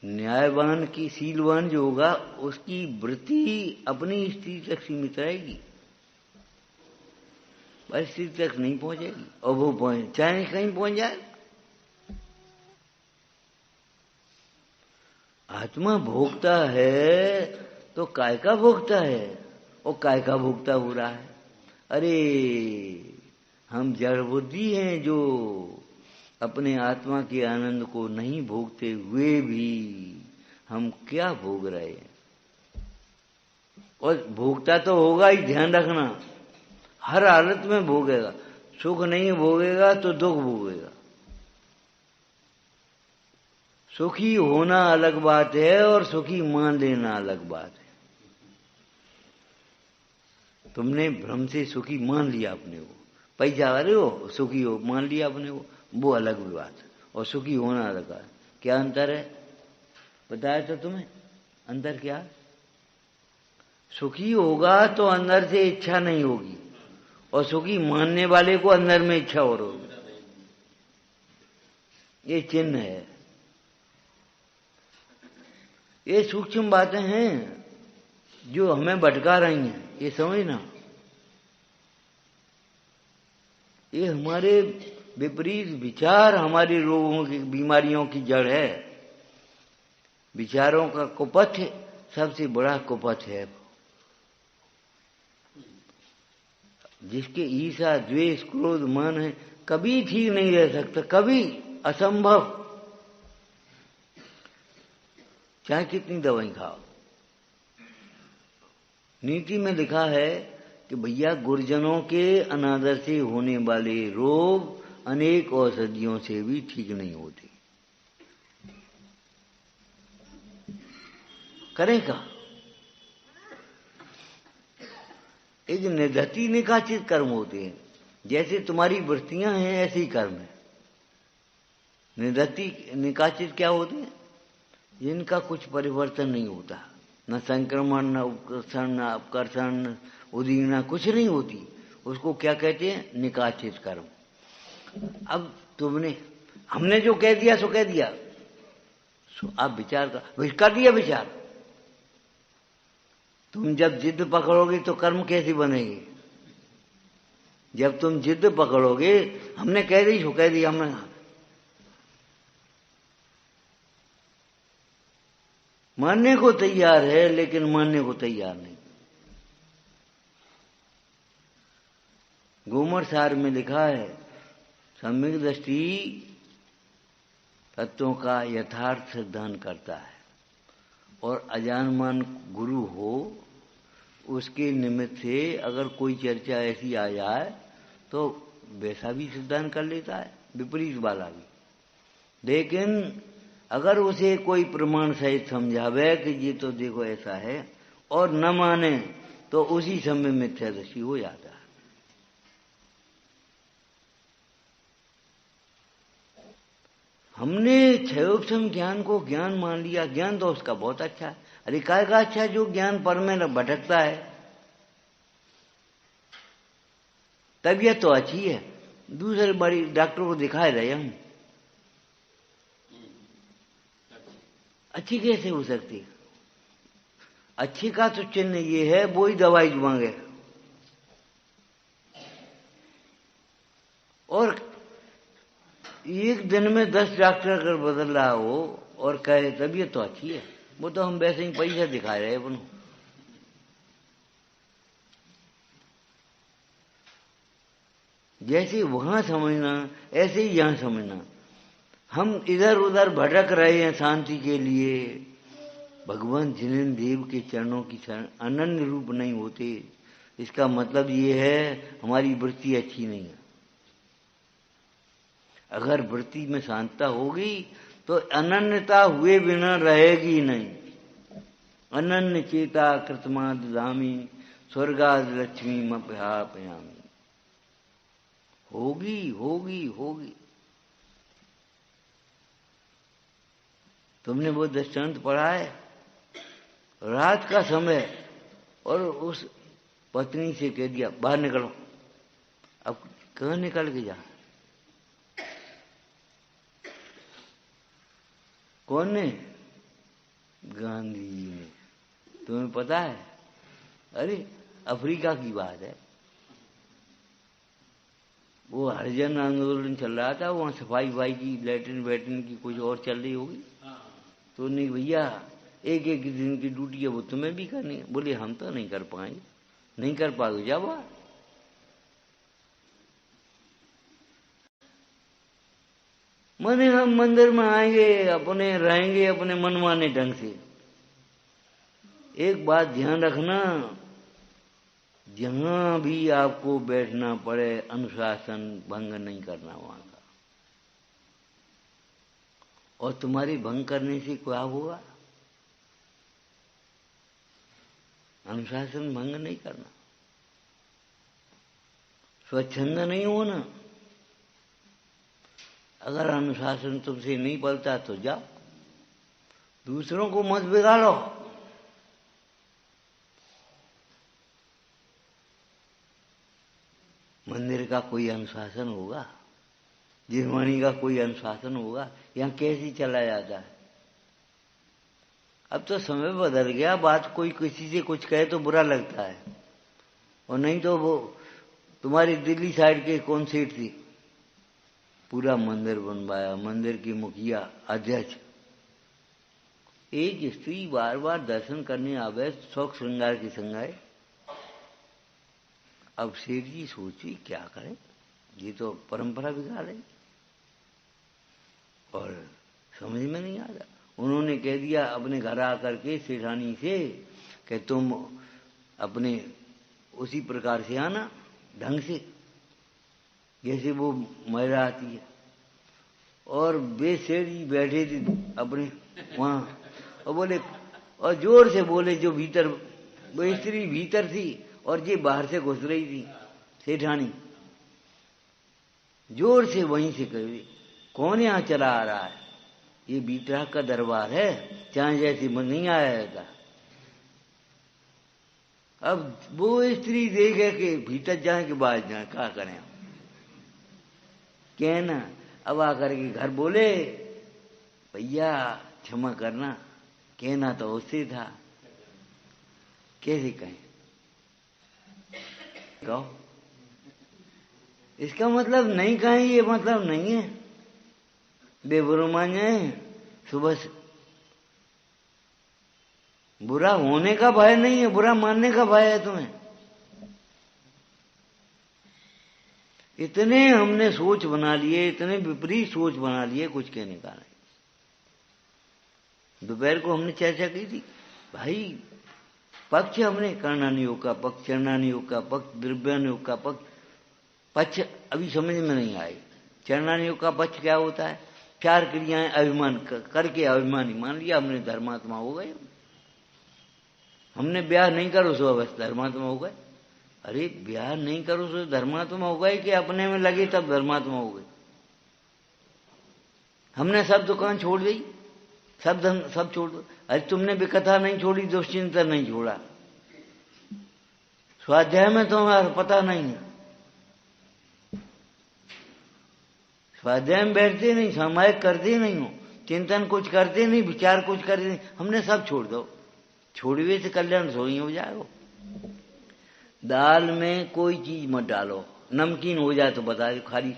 न्यायवान की शीलवान जो होगा उसकी वृत्ति अपनी स्थिति तक सीमित रहेगी, बस स्थिति तक नहीं पहुंचेगी, और वो चाहे कहीं पहुंच जाए। आत्मा भोगता है तो काय का भोगता है, और काय का भोगता हो रहा है। अरे हम जड़ बुद्धि हैं जो अपने आत्मा के आनंद को नहीं भोगते हुए भी हम क्या भोग रहे हैं। और भोगता तो होगा ही, ध्यान रखना, हर हालत में भोगेगा। सुख नहीं भोगेगा तो दुख भोगेगा, सुखी होना अलग बात है और सुखी मान लेना अलग बात है। तुमने भ्रम से सुखी मान लिया अपने को, पैसा आ रहे हो सुखी हो मान लिया अपने को, वो अलग बात है। और सुखी होना अलग बात। क्या अंतर है बताया तो तुम्हें? अंतर क्या? सुखी होगा तो अंदर से इच्छा नहीं होगी, और सुखी मानने वाले को अंदर में इच्छा और होगी। ये चिन्ह है। ये सूक्ष्म बातें हैं जो हमें भटका रही हैं, ये समझना। ये हमारे विपरीत विचार हमारी रोगों की बीमारियों की जड़ है। विचारों का कुपथ सबसे बड़ा कुपथ है। जिसके ईर्ष्या द्वेष क्रोध मान है कभी ठीक नहीं रह सकता, कभी असंभव, चाहे कितनी दवाई खाओ। नीति में लिखा है कि भैया गुरुजनों के अनादर से होने वाले रोग अनेक औषधियों से भी ठीक नहीं होते। करेगा एक निधति निकाचित कर्म होते हैं। जैसे तुम्हारी वृत्तियां हैं ऐसे ही कर्म है। निधति निकाचित क्या होते हैं? जिनका कुछ परिवर्तन नहीं होता, न संक्रमण न उपकर्षण न अपकर्षण न उदीर्णा कुछ नहीं होती, उसको क्या कहते हैं? निकाचित कर्म। अब तुमने हमने जो कह दिया सो कह दिया, आप विचार कर दिया विचार। तुम जब जिद पकड़ोगे तो कर्म कैसे बनेगी? जब तुम जिद पकड़ोगे, हमने कह दी सो कह दिया, हमने मानने को तैयार है लेकिन मानने को तैयार नहीं। गोमर सार में लिखा है सम्यक दृष्टि तत्वों का यथार्थ सिद्धांत करता है, और अजानमान गुरु हो उसके निमित्त से अगर कोई चर्चा ऐसी आ जाए तो वैसा भी सिद्धांत कर लेता है, विपरीत वाला भी। लेकिन अगर उसे कोई प्रमाण सहित समझावे कि ये तो देखो ऐसा है, और न माने तो उसी समय मिथ्यादृष्टि हो जाता है। हमने क्षयोक्षम ज्ञान को ज्ञान मान लिया। ज्ञान तो उसका बहुत अच्छा है। अरे काय का अच्छा? जो ज्ञान पर में भटकता है। तबीयत तो अच्छी है, दूसरे बड़ी डॉक्टर को दिखाए रहे हम, अच्छी कैसे हो सकती? अच्छी का तो चिन्ह ये है वो ही दवाई मांगे, और एक दिन में 10 डॉक्टर अगर बदल रहा हो और कहे तबीयत तो अच्छी है, वो तो हम वैसे ही पैसा दिखा रहे हैं अपन। जैसे वहां समझना ऐसे ही यहां समझना। हम इधर उधर भटक रहे हैं शांति के लिए। भगवान जिनेन्द्र देव के चरणों की शरण अनन्य रूप नहीं होते, इसका मतलब ये है हमारी वृत्ति अच्छी नहीं है। अगर वृत्ति में शांतता होगी तो अनन्यता हुए बिना रहेगी नहीं। अनन्य चेता कृतमा ददामी स्वर्गाद लक्ष्मी मप्यापयामी। होगी होगी होगी। तुमने वो दृष्टांत पढ़ा है? रात का समय, और उस पत्नी से कह दिया बाहर निकलो। अब कहाँ निकल के जा? कौन ने? गांधी जी ने। तुम्हें पता है? अरे अफ्रीका की बात है। वो हरिजन आंदोलन चल रहा था, वहां सफाई भाई की लैट्रिन वैट्रिन की कुछ और चल रही होगी। तो नहीं भैया एक एक दिन की ड्यूटी है वो तुम्हें भी करनी है। बोले हम तो नहीं कर पाएंगे। नहीं कर पाओगे जा बाहर। माने हम मंदिर में आएंगे, अपने रहेंगे अपने मनमाने ढंग से। एक बात ध्यान रखना, जहां भी आपको बैठना पड़े अनुशासन भंग नहीं करना वहां का। और तुम्हारी भंग करने से क्या होगा? अनुशासन भंग नहीं करना, स्वच्छंद नहीं होना। अगर अनुशासन तुमसे नहीं पलता तो जाओ, दूसरों को मत बिगाड़ो। मंदिर का कोई अनुशासन होगा, जिरवानी का कोई अनुशासन होगा? यहाँ कैसे चला जाता है? अब तो समय बदल गया, बात कोई किसी से कुछ कहे तो बुरा लगता है। और नहीं तो वो तुम्हारी दिल्ली साइड के कौन सीट थी, पूरा मंदिर बनवाया, मंदिर की मुखिया अध्यक्ष। एक स्त्री बार बार दर्शन करने आवे, शौक श्रृंगार की संगाए। अब सेठ जी सोची क्या करें, ये तो परंपरा बिगाड़ है और समझ में नहीं आ रहा। उन्होंने कह दिया अपने घर आकर के सेठानी से कि तुम अपने उसी प्रकार से आना, ढंग से, जैसे वो महिला आती है। और वे सेठ जी बैठे थे अपने वहाँ, और बोले, और जोर से बोले, जो भीतर, वो स्त्री भीतर थी और ये बाहर से घुस रही थी सेठानी, जोर से वहीं से कही, कौन यहाँ चला आ रहा है? ये बीतराग का दरबार है, चाहे जैसी मन नहीं आया था। अब वो स्त्री देखे कि भीतर जाए कि बाहर जाए, क्या करें? कहना अब आकर के घर बोले, भैया क्षमा करना, कहना तो उससे था, कैसे कहें? कहो, इसका मतलब नहीं कहें, ये मतलब नहीं है बेबुरा मान जाए। सुबह से बुरा होने का भय नहीं है, बुरा मानने का भय है तुम्हें। इतने हमने सोच बना लिए, इतने विपरीत सोच बना लिए, कुछ कहने का नहीं। दोपहर को हमने चर्चा की थी, भाई पक्ष हमने करणानी योग का पक्ष, चरणानी योग का पक्ष, द्रव्यानी योग का पक्ष अभी समझ में नहीं आए। चरणानी योग का पक्ष क्या होता है? चार क्रियाएं अभिमान करके अभिमानी मान लिया हमने, धर्मात्मा हो गए। हमने ब्याह नहीं करो सो बस धर्मात्मा हो गए। अरे ब्याह नहीं करो सो धर्मात्मा हो गए कि अपने में लगे तब धर्मात्मा हो गए? हमने सब दुकान छोड़ दी, सब धन सब छोड़ दो। अरे तुमने भी कथा नहीं छोड़ी, दुश्चिंतन नहीं छोड़ा, स्वाध्याय में तुम्हारा पता नहीं है, स्वाध्याय में बैठते नहीं, सामायिक करते नहीं हो, चिंतन कुछ करते नहीं, विचार कुछ करते नहीं। हमने सब छोड़ दो, छोड़वे से कल्याण सोई हो जाएगा। दाल में कोई चीज मत डालो, नमकीन हो जाए तो बता दो खाली।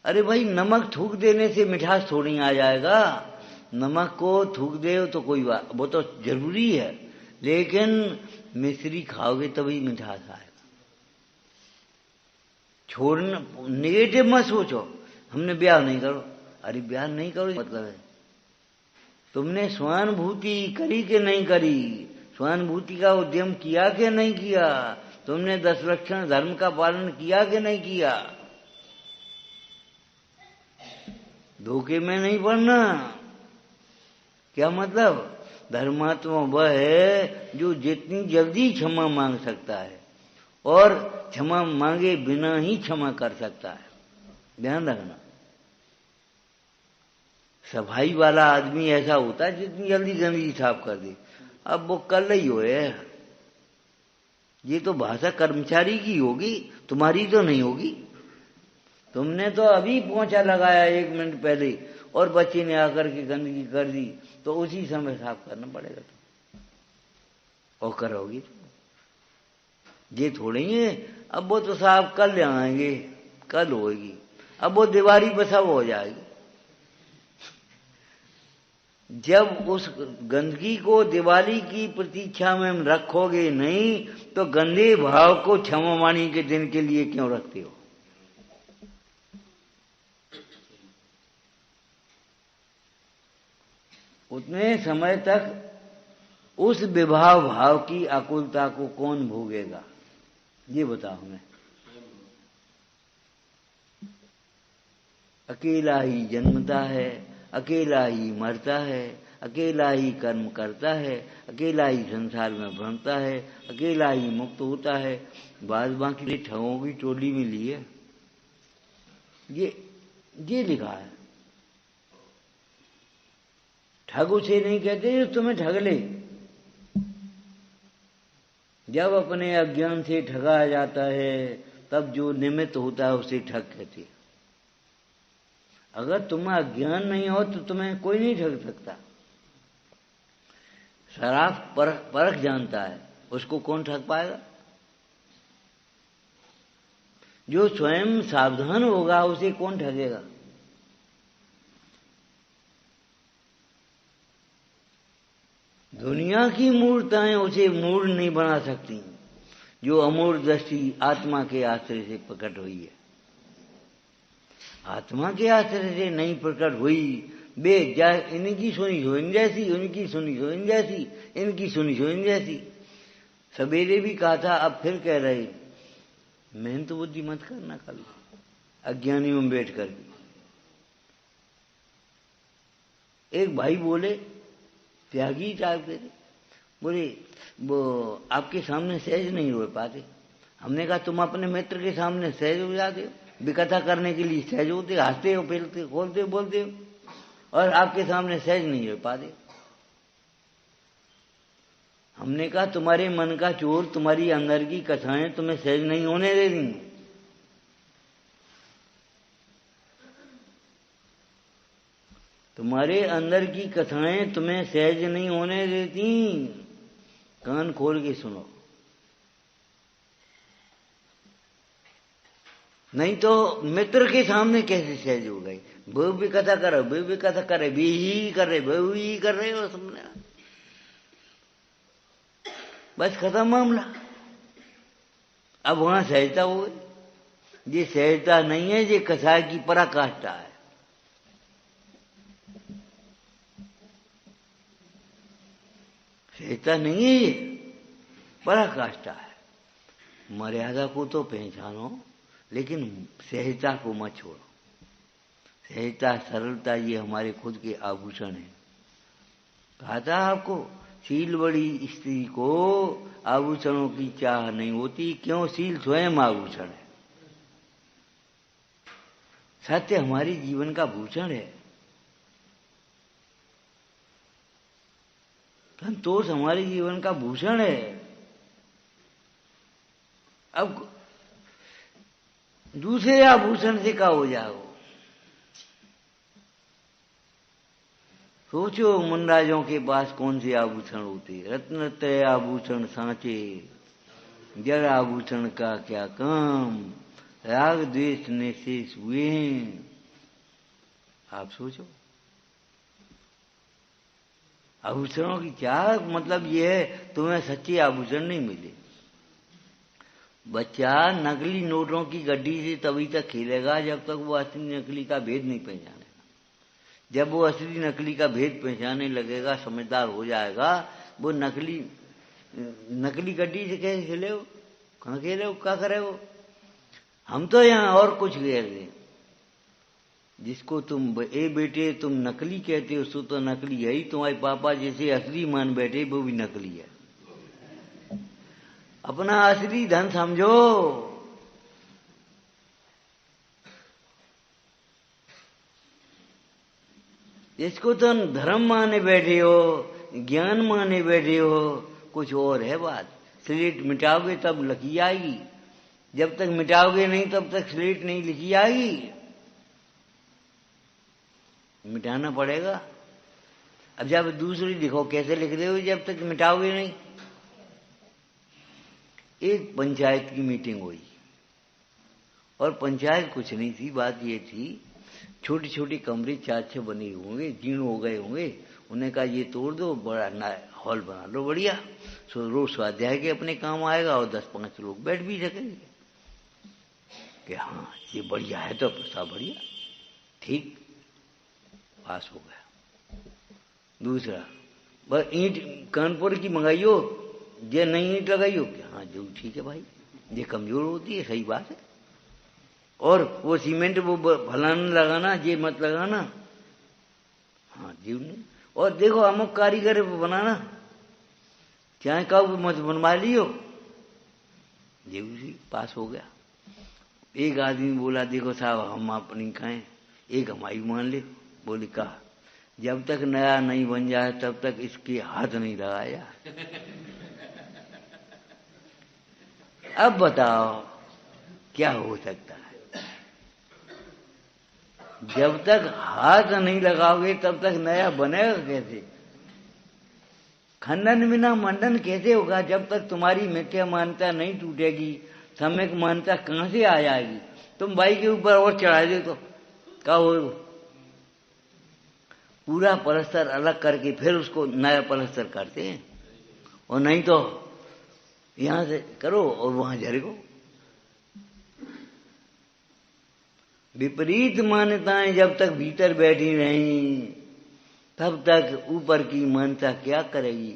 अरे भाई नमक थूक देने से मिठास थोड़ी आ जाएगा। नमक को थूक दे तो कोई बात, वो तो जरूरी है, लेकिन मिश्री खाओगे तभी मिठास आएगा। छोड़ना, नेगेटिव मत सोचो हमने ब्याह नहीं करो। अरे ब्याह नहीं करो मतलब है तुमने स्वानुभूति करी कि नहीं करी, स्वानुभूति का उद्यम किया कि नहीं किया, तुमने 10 लक्षण धर्म का पालन किया कि नहीं किया। धोखे में नहीं पड़ना। क्या मतलब? धर्मात्मा वह है जो जितनी जल्दी क्षमा मांग सकता है और क्षमा मांगे बिना ही क्षमा कर सकता है। ध्यान रखना, सफाई वाला आदमी ऐसा होता है जितनी जल्दी गंदगी साफ कर दे। अब वो कल ही हो है, ये तो भाषा कर्मचारी की होगी, तुम्हारी तो नहीं होगी। तुमने तो अभी पोंछा लगाया 1 मिनट पहले और बच्चे ने आकर के गंदगी कर दी, तो उसी समय साफ करना पड़ेगा और करोगी ये थोड़ी है। अब वो तो साफ कर ले आएंगे, कल होगी, अब वो दीवारी पर सब हो जाएगी। जब उस गंदगी को दिवाली की प्रतीक्षा में रखोगे नहीं तो गंदे भाव को क्षमा वाणी के दिन के लिए क्यों रखते हो? उतने समय तक उस विभाव भाव की आकुलता को कौन भोगेगा, ये बताओ हमें। अकेला ही जन्मता है, अकेला ही मरता है, अकेला ही कर्म करता है, अकेला ही संसार में भ्रमता है, अकेला ही मुक्त होता है। बाद बाकी ठगों की टोली में लिए ये लिखा है। ठग उसे नहीं कहते जो तुम्हें ठग ले। जब अपने अज्ञान से ठगा जाता है तब जो निमित्त होता है उसे ठग कहते हैं। अगर तुम्हें अज्ञान नहीं हो तो तुम्हें कोई नहीं ठग सकता। शराब परख जानता है, उसको कौन ठग पाएगा? जो स्वयं सावधान होगा उसे कौन ठगेगा? दुनिया की मूर्ताएं उसे मूढ़ नहीं बना सकती, जो अमूर्त दृष्टि आत्मा के आश्रय से प्रकट हुई है। आत्मा के आश्रय से नहीं प्रकट हुई, बे जाए इनकी सुनी सो इन जैसी, उनकी सुनी सो इन जैसी, इनकी सुनी सो इन जैसी। सवेरे भी कहा था, अब फिर कह रहे, मेहनत बुद्धि मत करना कभी अज्ञानियों में बैठ कर। एक भाई बोले, त्यागी टाइप के थे, बोले वो आपके सामने सहज नहीं हो पाते। हमने कहा तुम अपने मित्र के सामने सहज हो जाते हो, विकथा करने के लिए सहज होते, हंसते हो, फेलते हो, खोलते हो, बोलते हो, और आपके सामने सहज नहीं हो पाते। हमने कहा तुम्हारे मन का चोर, तुम्हारी अंदर की कथाएं तुम्हें सहज नहीं होने दे रही। तुम्हारे अंदर की कथाएं तुम्हें सहज नहीं होने देती। कान खोल के सुनो, नहीं तो मित्र के सामने कैसे सहज हो गई? वो भी कथा करे, वो भी कथा करे, भी ही कर रहे, वो ही कर रहे हो सबने, बस खत्म मामला। अब वहां सहजता हो गई। ये सहजता नहीं है, ये कथा की पराकाष्ठा है। सहजता नहीं है, ये पराकाष्ठा है। मर्यादा को तो पहचानो, लेकिन सहजता को मत छोड़ो। सहजता, सरलता ये हमारे खुद के आभूषण हैं। कहा था आपको, शील बड़ी स्त्री को आभूषणों की चाह नहीं होती, क्यों? शील स्वयं आभूषण है। सत्य हमारे जीवन का भूषण है। संतोष हमारे जीवन का भूषण है। अब दूसरे आभूषण से क्या हो जाओ? सोचो, मुनराजों के पास कौन से आभूषण होते? रत्न तय आभूषण सांचे, जड़ आभूषण का क्या काम, राग द्वेष ने शेष हुए हैं। आप सोचो, आभूषणों की क्या मतलब? ये है तुम्हें सच्चे आभूषण नहीं मिले। बच्चा नकली नोटों की गड्डी से तभी तक खेलेगा जब तक वो असली नकली का भेद नहीं पहचानेगा। जब वो असली नकली का भेद पहचानने लगेगा, समझदार हो जाएगा, वो नकली गड्डी से कैसे खेले हो? कहाँ खेले हो? क्या करे हो? हम तो यहाँ और कुछ कह रहे। जिसको तुम ए बेटे तुम नकली कहते हो, सो तो नकली है ही। तुम्हारे पापा जैसे असली मान बैठे, वो भी नकली है। अपना असली धन समझो। इसको तुम धर्म माने बैठे हो, ज्ञान माने बैठे हो, कुछ और है बात। स्लेट मिटाओगे तब लिखी आएगी, जब तक मिटाओगे नहीं तब तक स्लेट नहीं लिखी आएगी। मिटाना पड़ेगा। अब जब दूसरी लिखो, कैसे लिख रहे हो जब तक मिटाओगे नहीं? एक पंचायत की मीटिंग हुई, और पंचायत कुछ नहीं थी। बात ये थी, छोटे छोटे कमरे 4-6 बने होंगे, जीर्ण हो गए होंगे। उन्हें कहा ये तोड़ दो, बड़ा हॉल बना लो बढ़िया, सो रोज स्वाध्याय के अपने काम आएगा और 10-5 लोग बैठ भी सकेंगे। कि हाँ ये बढ़िया है, तो प्रस्ताव बढ़िया, ठीक, पास हो गया। दूसरा, बस ईंट कानपुर की मंगाइयो, ये नई ईंट लगाइयो। कि हाँ जो ठीक है भाई, ये कमजोर होती है, सही बात है। और वो सीमेंट वो फलाना लगाना, ये मत लगाना। हाँ जीव नहीं। और देखो अमुक कारीगर बनाना, चाहे कब मत बनवा लियो, जीव जी पास हो गया। एक आदमी बोला देखो साहब हम अपनी खाएं, एक हमारी मान ले। बोली कहा जब तक नया नहीं बन जाए तब तक इसके हाथ नहीं लगाया। अब बताओ क्या हो सकता है? जब तक हाथ नहीं लगाओगे तब तक नया बनेगा कैसे? खंडन बिना मंडन कैसे होगा? जब तक तुम्हारी मिथ्या मान्यता नहीं टूटेगी, सम्यक मान्यता कहां से आ जाएगी? तुम भाई के ऊपर और चढ़ा दे तो क्या हो? पूरा पलस्तर अलग करके फिर उसको नया पलस्तर करते हैं, और नहीं तो यहां से करो और वहां झरको। विपरीत मान्यताएं जब तक भीतर बैठी रहीं तब तक ऊपर की मान्यता क्या करेगी?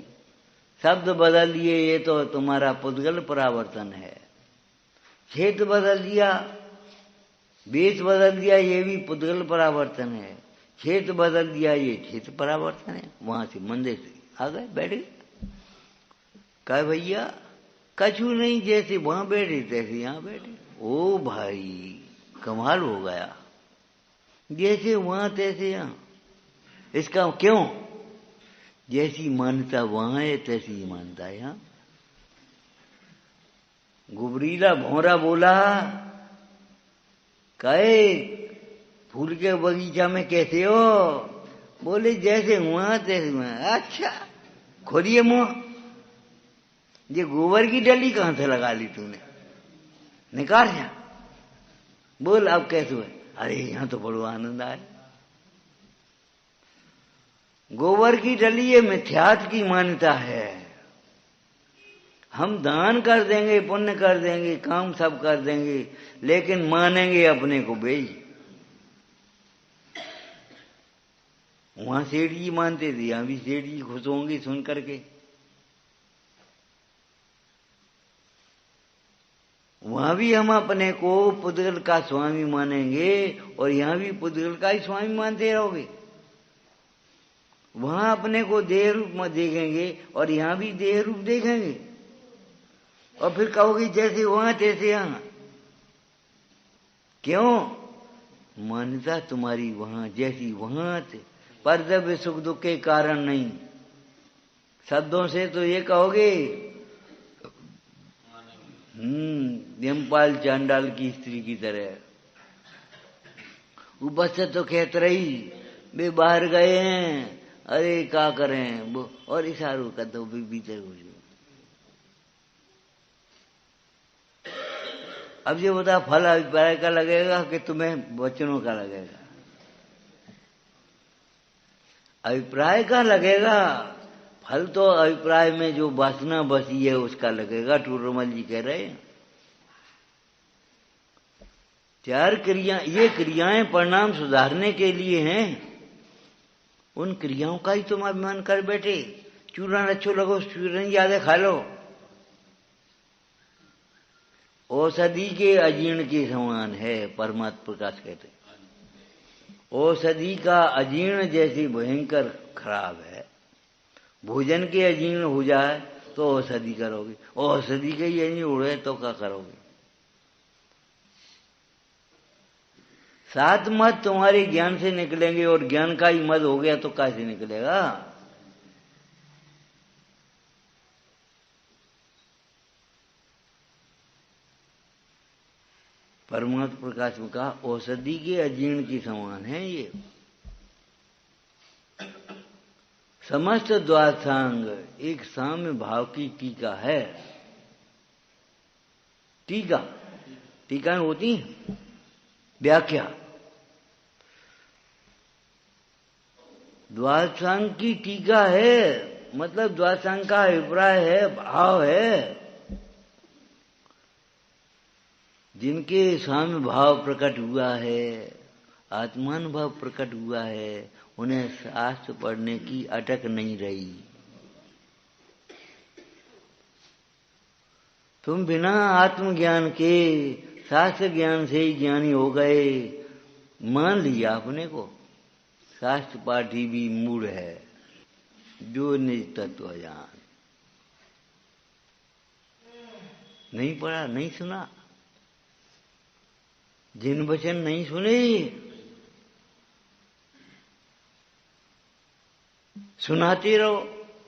शब्द बदल दिए ये तो तुम्हारा पुद्गल परावर्तन है। क्षेत्र बदल दिया, वेश बदल दिया, ये भी पुद्गल परावर्तन है। क्षेत्र बदल दिया, ये क्षेत्र परावर्तन है। वहां से मंदिर से आ गए, बैठ गए। कहा भैया कछु नहीं, जैसे वहां बैठे तैसे यहां बैठे। ओ भाई कमाल हो गया, जैसे वहां तैसे यहां। इसका क्यों? जैसी मान्यता वहां है तैसी ही मान्यता है यहां। गुबरीला भौरा बोला कहे फूल के बगीचा में कैसे हो? बोले जैसे हुआ तैसे हुआ। अच्छा खोलिए मुंह, ये गोबर की डली कहां से लगा ली तूने? निकाल जा, बोल अब कैसे हुए? अरे यहां तो बड़ो आनंद आए। गोबर की डली ये मिथ्यात्व की मान्यता है। हम दान कर देंगे, पुण्य कर देंगे, काम सब कर देंगे, लेकिन मानेंगे अपने को बेई। वहां सेठ जी मानते थे, यहां भी सेठ जी खुश होंगे सुन करके। वहां भी हम अपने को पुद्गल का स्वामी मानेंगे और यहां भी पुद्गल का ही स्वामी मानते रहोगे। वहां अपने को देह रूप में देखेंगे और यहां भी देह रूप देखेंगे, और फिर कहोगे जैसे वहां तैसे यहां। क्यों? मान्यता तुम्हारी वहां जैसी वहां थे, पर जब सुख दुख के कारण नहीं। शब्दों से तो ये कहोगे यमपाल चांडाल की स्त्री की तरह। ऊपर से तो कहते रही वे बाहर गए हैं, अरे क्या करें वो, और इशारों का तो भी भीतर हो जाए। अब ये बता फल अभिप्राय का लगेगा कि तुम्हें वचनों का लगेगा? अभिप्राय का लगेगा। फल तो अभिप्राय में जो वासना बसी है उसका लगेगा। टूरमल जी कह रहे हैं 4 क्रिया, ये क्रियाएं परिणाम सुधारने के लिए हैं। उन क्रियाओं का ही तुम अभिमान कर बैठे। चूरन अच्छो लगो, चूरन ज्यादा खा लो। औषधि के अजीर्ण के समान है, परमात्मा प्रकाश कहते। औषधि का अजीर्ण जैसी भयंकर खराब है। भोजन के अजीर्ण हो जाए तो औषधि करोगे, औषधि के ही अजीर्ण उड़े तो क्या करोगे? 7 मत तुम्हारे ज्ञान से निकलेंगे और ज्ञान का ही मद हो गया तो कैसे निकलेगा? परमात्मा प्रकाश में कहा औषधि के अजीर्ण के समान है ये। समस्त द्वादशांग एक साम्य भाव की टीका है। टीका, टीका होती है व्याख्या। द्वादशांग की टीका है, मतलब द्वादशांग का अभिप्राय है, भाव है। जिनके साम्य भाव प्रकट हुआ है, आत्मान भाव प्रकट हुआ है, उन्हें शास्त्र पढ़ने की अटक नहीं रही। तुम बिना आत्मज्ञान के शास्त्र ज्ञान से ही ज्ञानी हो गए, मान लिया अपने को। शास्त्र पाठी भी मूढ़ है, जो निज तत्व अजान। नहीं पढ़ा, नहीं सुना, जिन वचन नहीं सुने, सुनाते रहो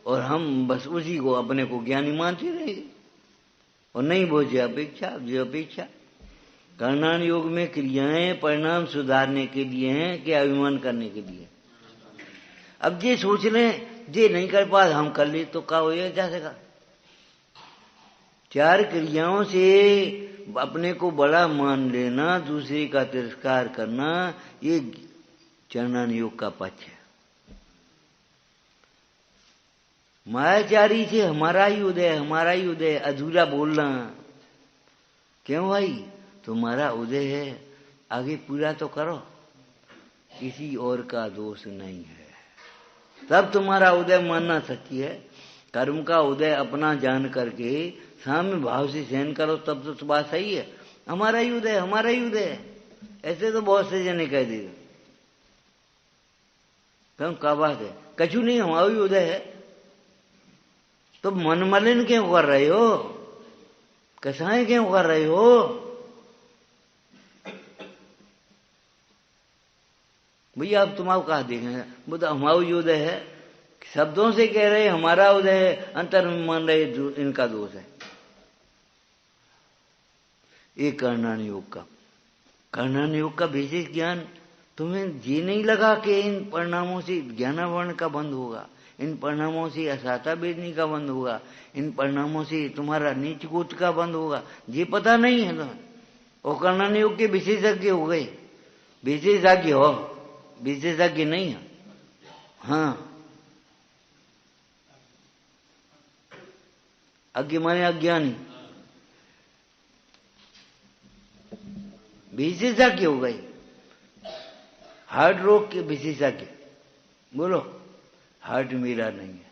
और हम बस उसी को अपने को ज्ञानी मानते रहेंगे। और नहीं बोझे अपेक्षा, जो अपेक्षा कर्णान योग में क्रियाएं परिणाम सुधारने के लिए हैं कि अभिमान करने के लिए। अब जे सोच लें जे नहीं कर पा हम कर ले तो क्या हो जा सका। चार क्रियाओं से अपने को बड़ा मान लेना, दूसरे का तिरस्कार करना, ये चरणान योग का पक्ष है। मायाचारी से हमारा ही उदय, हमारा ही उदय, अधूरा बोलना। क्यों भाई, तुम्हारा उदय है, आगे पूरा तो करो, किसी और का दोष नहीं है। तब तुम्हारा उदय मानना सच्ची है। कर्म का उदय अपना जान करके साम्य भाव से सहन करो, तब तो बात सही है। हमारा ही उदय, हमारा ही उदय है, ऐसे तो बहुत से जने कह देगा। क्यों, क्या बात है, कछु नहीं, हमारा ही उदय है। तो मन मलिन क्यों कर रहे हो, कसाएं क्यों कर रहे हो? भैया अब तुम्हारा कहा देखेंगे, वो तो हमारा ही उदय है, शब्दों से कह रहे हमारा उदय है, अंतर में मान रहे इनका दोष है। ये कर्णान योग का विशेष ज्ञान तुम्हें जी नहीं लगा कि इन परिणामों से ज्ञानावरण का बंद होगा, इन परिणामों से असाता वेदनी का बंद होगा, इन परिणामों से तुम्हारा नीच गोत्र का बंद होगा, ये पता नहीं है तुम्हें। और कर्णान योग के विशेषज्ञ हो गए, विशेषज्ञ हो, विशेषज्ञ नहीं है। हाँ, अज्ञ माने अज्ञानी, विशेषज्ञ हो गए, हार्ट रोग के विशेषज्ञ। बोलो, हार्ट मेरा नहीं है।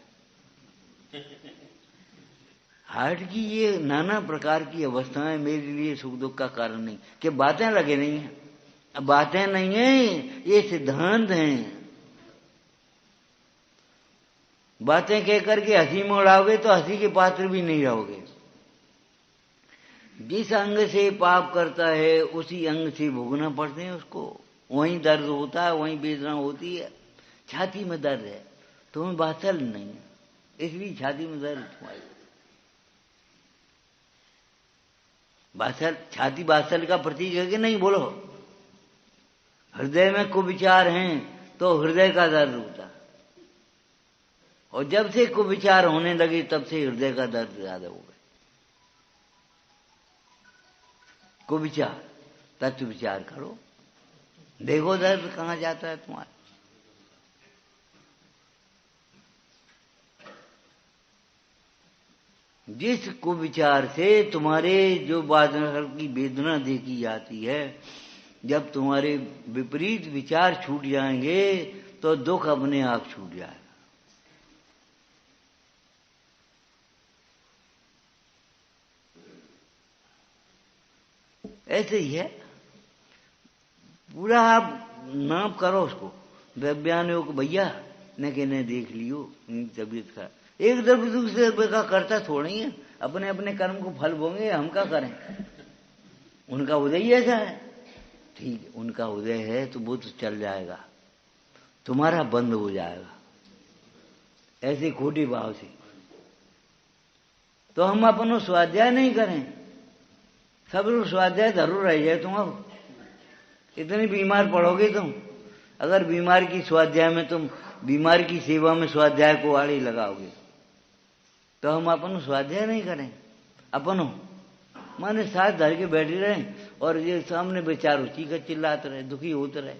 हार्ट की ये नाना प्रकार की अवस्थाएं मेरे लिए सुख दुख का कारण नहीं, कि बातें लगे नहीं है। अब बातें नहीं है, ये सिद्धांत हैं। बातें कह करके हंसी में उड़ाओगे तो हंसी के पात्र भी नहीं रहोगे। जिस अंग से पाप करता है उसी अंग से भोगना पड़ते हैं उसको, वहीं दर्द होता है, वहीं वेदना होती है। छाती में दर्द है, तुम्हें बासल नहीं है, इसलिए छाती में दर्द तुम्हारी। बासल, छाती बासल का प्रतीक है कि नहीं? बोलो, हृदय में कुविचार हैं तो हृदय का दर्द होता है, और जब से कुविचार होने लगे तब से हृदय का दर्द ज्यादा हो गया। कुविचार, तत्व विचार करो, देखो दर्द कहाँ जाता है तुम्हारा। जिस कुविचार से तुम्हारे जो बादल की वेदना देखी जाती है, जब तुम्हारे विपरीत विचार छूट जाएंगे तो दुख अपने आप छूट जाएगा। ऐसे ही है, पूरा आप नाप करो उसको। वैज्ञानिकों को भैया न कि ने देख लियो तबीयत खराब, एक दूसरे का करता थोड़ा ही है, अपने अपने कर्म को फल भोगेंगे, हम क्या करें? उनका उदय ही ऐसा है, ठीक है, उनका उदय है तो वो तो चल जाएगा, तुम्हारा बंद हो जाएगा ऐसे खोटे भाव से। तो हम अपनो स्वाध्याय नहीं करें, सब लोग स्वाध्याय जरूर रह जाए। तुम अब इतनी बीमार पड़ोगे तुम, अगर बीमार की स्वाध्याय में तुम बीमार की सेवा में स्वाध्याय को आड़ी लगाओगे तो हम अपनो स्वाध्याय नहीं करें। अपनो माने साथ धर के बैठे रहे और ये सामने बेचारो चीखा चिल्लाते रहे, दुखी होते रहे।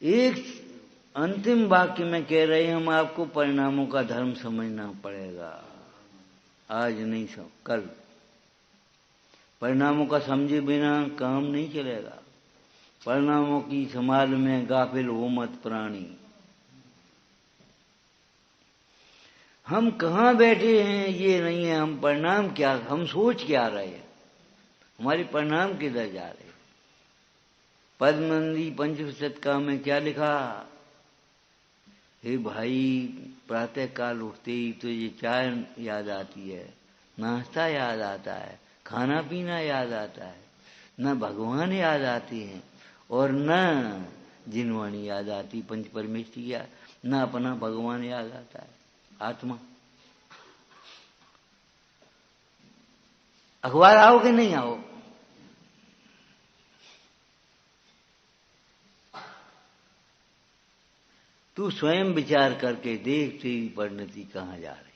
एक अंतिम वाक्य में कह रहे हैं, हम आपको परिणामों का धर्म समझना पड़ेगा। आज नहीं सब, कल। परिणामों का समझे बिना काम नहीं चलेगा। परिणामों की संभाल में गाफिल हो मत प्राणी। हम कहाँ बैठे हैं ये नहीं है, हम परिणाम क्या, हम सोच क्या रहे हैं, हमारे परिणाम किधर जा रहे हैं। पद्मनंदी पंचशतका में क्या लिखा, हे भाई प्रातः काल उठते ही तो ये चाय याद आती है, नाश्ता याद आता है, खाना पीना याद आता है, न भगवान याद आते हैं और न जिनवाणी याद आती, पंच परमेष्ठी याद, न अपना भगवान याद आता है, आत्मा। अखबार आओ कि नहीं आओ, तू स्वयं विचार करके देख तेरी परिणति कहाँ जा रही है।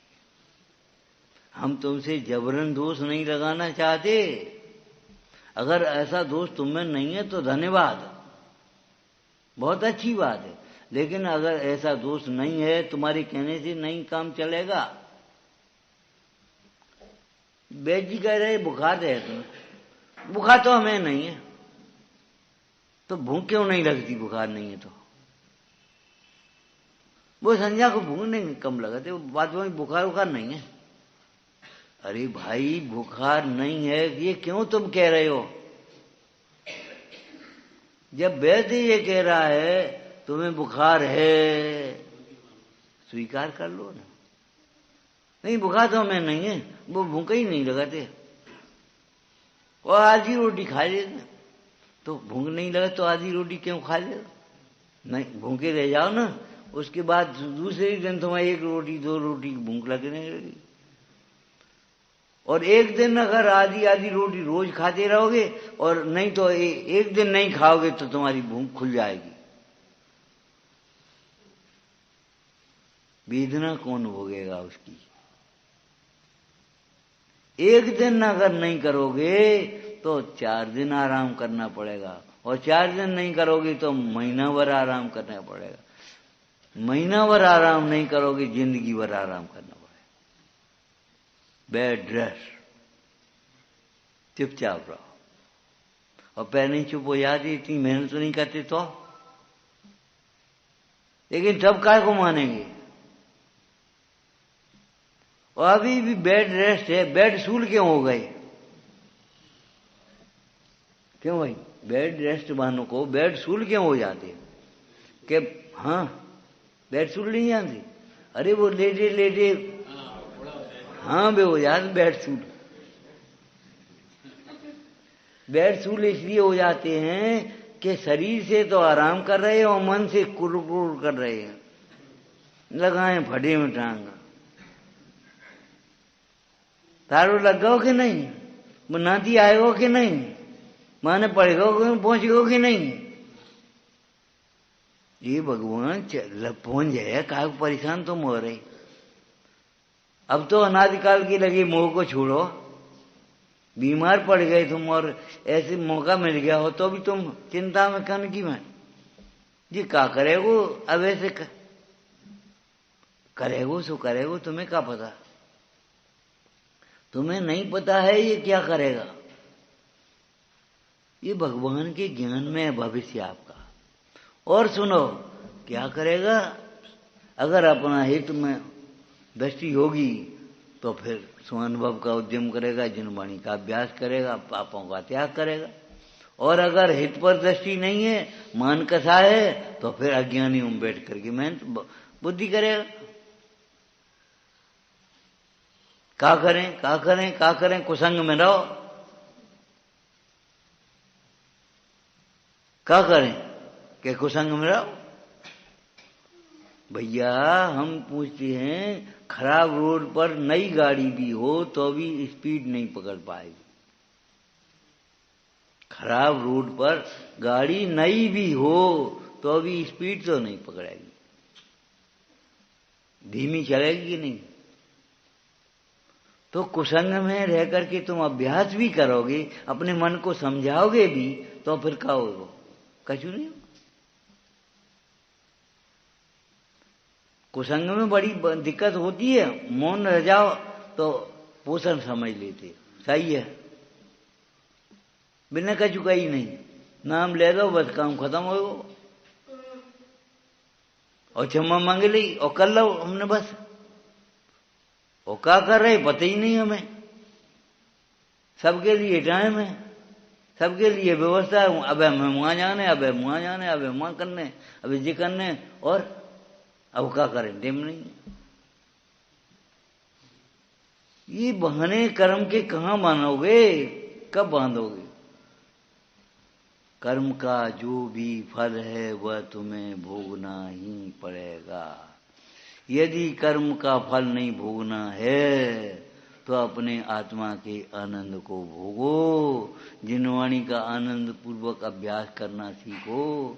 हम तुमसे जबरन दोष नहीं लगाना चाहते, अगर ऐसा दोष तुम्हें नहीं है तो धन्यवाद, बहुत अच्छी बात है। लेकिन अगर ऐसा दोष नहीं है, तुम्हारे कहने से नहीं काम चलेगा। वैद्य जी कह रहे बुखार है तुम्हें, बुखार तो हमें नहीं है, तो भूख क्यों नहीं लगती, बुखार नहीं है तो। वो संज्ञा को भूख नहीं कम लगाते, बात में बुखार उखार नहीं है। अरे भाई बुखार नहीं है ये क्यों तुम कह रहे हो, जब वैद्य ये कह रहा है तुम्हें बुखार है, स्वीकार कर लो ना। नहीं बुखार तो हमें नहीं है, वो भूख ही नहीं लगाते, और आधी रोटी खा लेते, तो भूख नहीं लगे तो आधी रोटी क्यों खा ले, नहीं भूखे रह जाओ ना, उसके बाद दूसरे दिन तुम्हें एक रोटी दो रोटी भूख लगने लगी। और एक दिन अगर आधी आधी रोटी रोज खाते रहोगे और नहीं तो एक दिन नहीं खाओगे तो तुम्हारी भूख खुल जाएगी। वेदना कौन भोगेगा उसकी। एक दिन अगर नहीं करोगे तो 4 दिन आराम करना पड़ेगा, और 4 दिन नहीं करोगे तो महीना भर आराम करना पड़ेगा, महीना भर आराम नहीं करोगे जिंदगी भर आराम करना पड़ेगा। बेड रेस्ट, चुपचाप रहो, और पैर नहीं चुप हो जाती, इतनी मेहनत तो नहीं करते तो, लेकिन तब काय को मानेंगे। और अभी भी बेड रेस्ट है, बेड सूल क्यों हो गए, क्यों भाई बेड रेस्ट वालों को बेड सूल क्यों हो जाते कि हाँ बेड सूल नहीं जानते, अरे वो लेटे लेटे हाँ बे हो जाते बेड सूल। बेड सूल इसलिए हो जाते हैं कि शरीर से तो आराम कर रहे हैं और मन से कुरकुर कर रहे हैं, लगाए फटे में टांग। तारो लग गो कि नहीं, नाती आएगो कि नहीं, माने पड़ेगो कि पहुंचेगो कि नहीं। ये भगवान पहुंच जाए, काय परेशान तुम हो रहे। अब तो अनादिकाल की लगी मोह को छोड़ो, बीमार पड़ गए तुम और ऐसे मौका मिल गया हो तो भी तुम चिंता में कनकी में जी क्या करेगो। अब ऐसे करेगो सो करेगो, तुम्हें क्या पता, तुम्हें नहीं पता है ये क्या करेगा। ये भगवान के ज्ञान में है भविष्य आपका। और सुनो क्या करेगा, अगर अपना हित में दृष्टि होगी तो फिर स्वानुभव का उद्यम करेगा, जिनवाणी का अभ्यास करेगा, पापों का त्याग करेगा। और अगर हित पर दृष्टि नहीं है, मान कसा है, तो फिर अज्ञानी में बैठ करके मेहनत बुद्धि करेगा। क्या करें क्या करें क्या करें, कुसंग में रहो, क्या करें कि कुसंग में रहो। भैया हम पूछते हैं, खराब रोड पर नई गाड़ी भी हो तो भी स्पीड नहीं पकड़ पाएगी। खराब रोड पर गाड़ी नई भी हो तो भी स्पीड तो नहीं पकड़ेगी, धीमी चलेगी कि नहीं। तो कुसंग में रह करके तुम अभ्यास भी करोगे, अपने मन को समझाओगे भी, तो फिर क्या होगा, कछु नहीं। कुसंग में बड़ी दिक्कत होती है, मौन रह जाओ तो पोषण समझ लेते, सही है, बिना कछु कही नहीं, नाम ले दो बस काम खत्म हो, और क्षमा मांग ली और कर लो हमने बस, और क्या कर रहे पता ही नहीं हमें। सबके लिए टाइम है, सबके लिए व्यवस्था है। अब हमें वहां जाने, अब वहां जाने, अब वहां करने, अब ये करने, और अब क्या करें, टाइम नहीं। ये बहाने कर्म के कहाँ बांधोगे, कब बांधोगे? कर्म का जो भी फल है वह तुम्हें भोगना ही पड़ेगा। यदि कर्म का फल नहीं भोगना है तो अपने आत्मा के आनंद को भोगो। जिनवाणी का आनंद पूर्वक अभ्यास करना सीखो।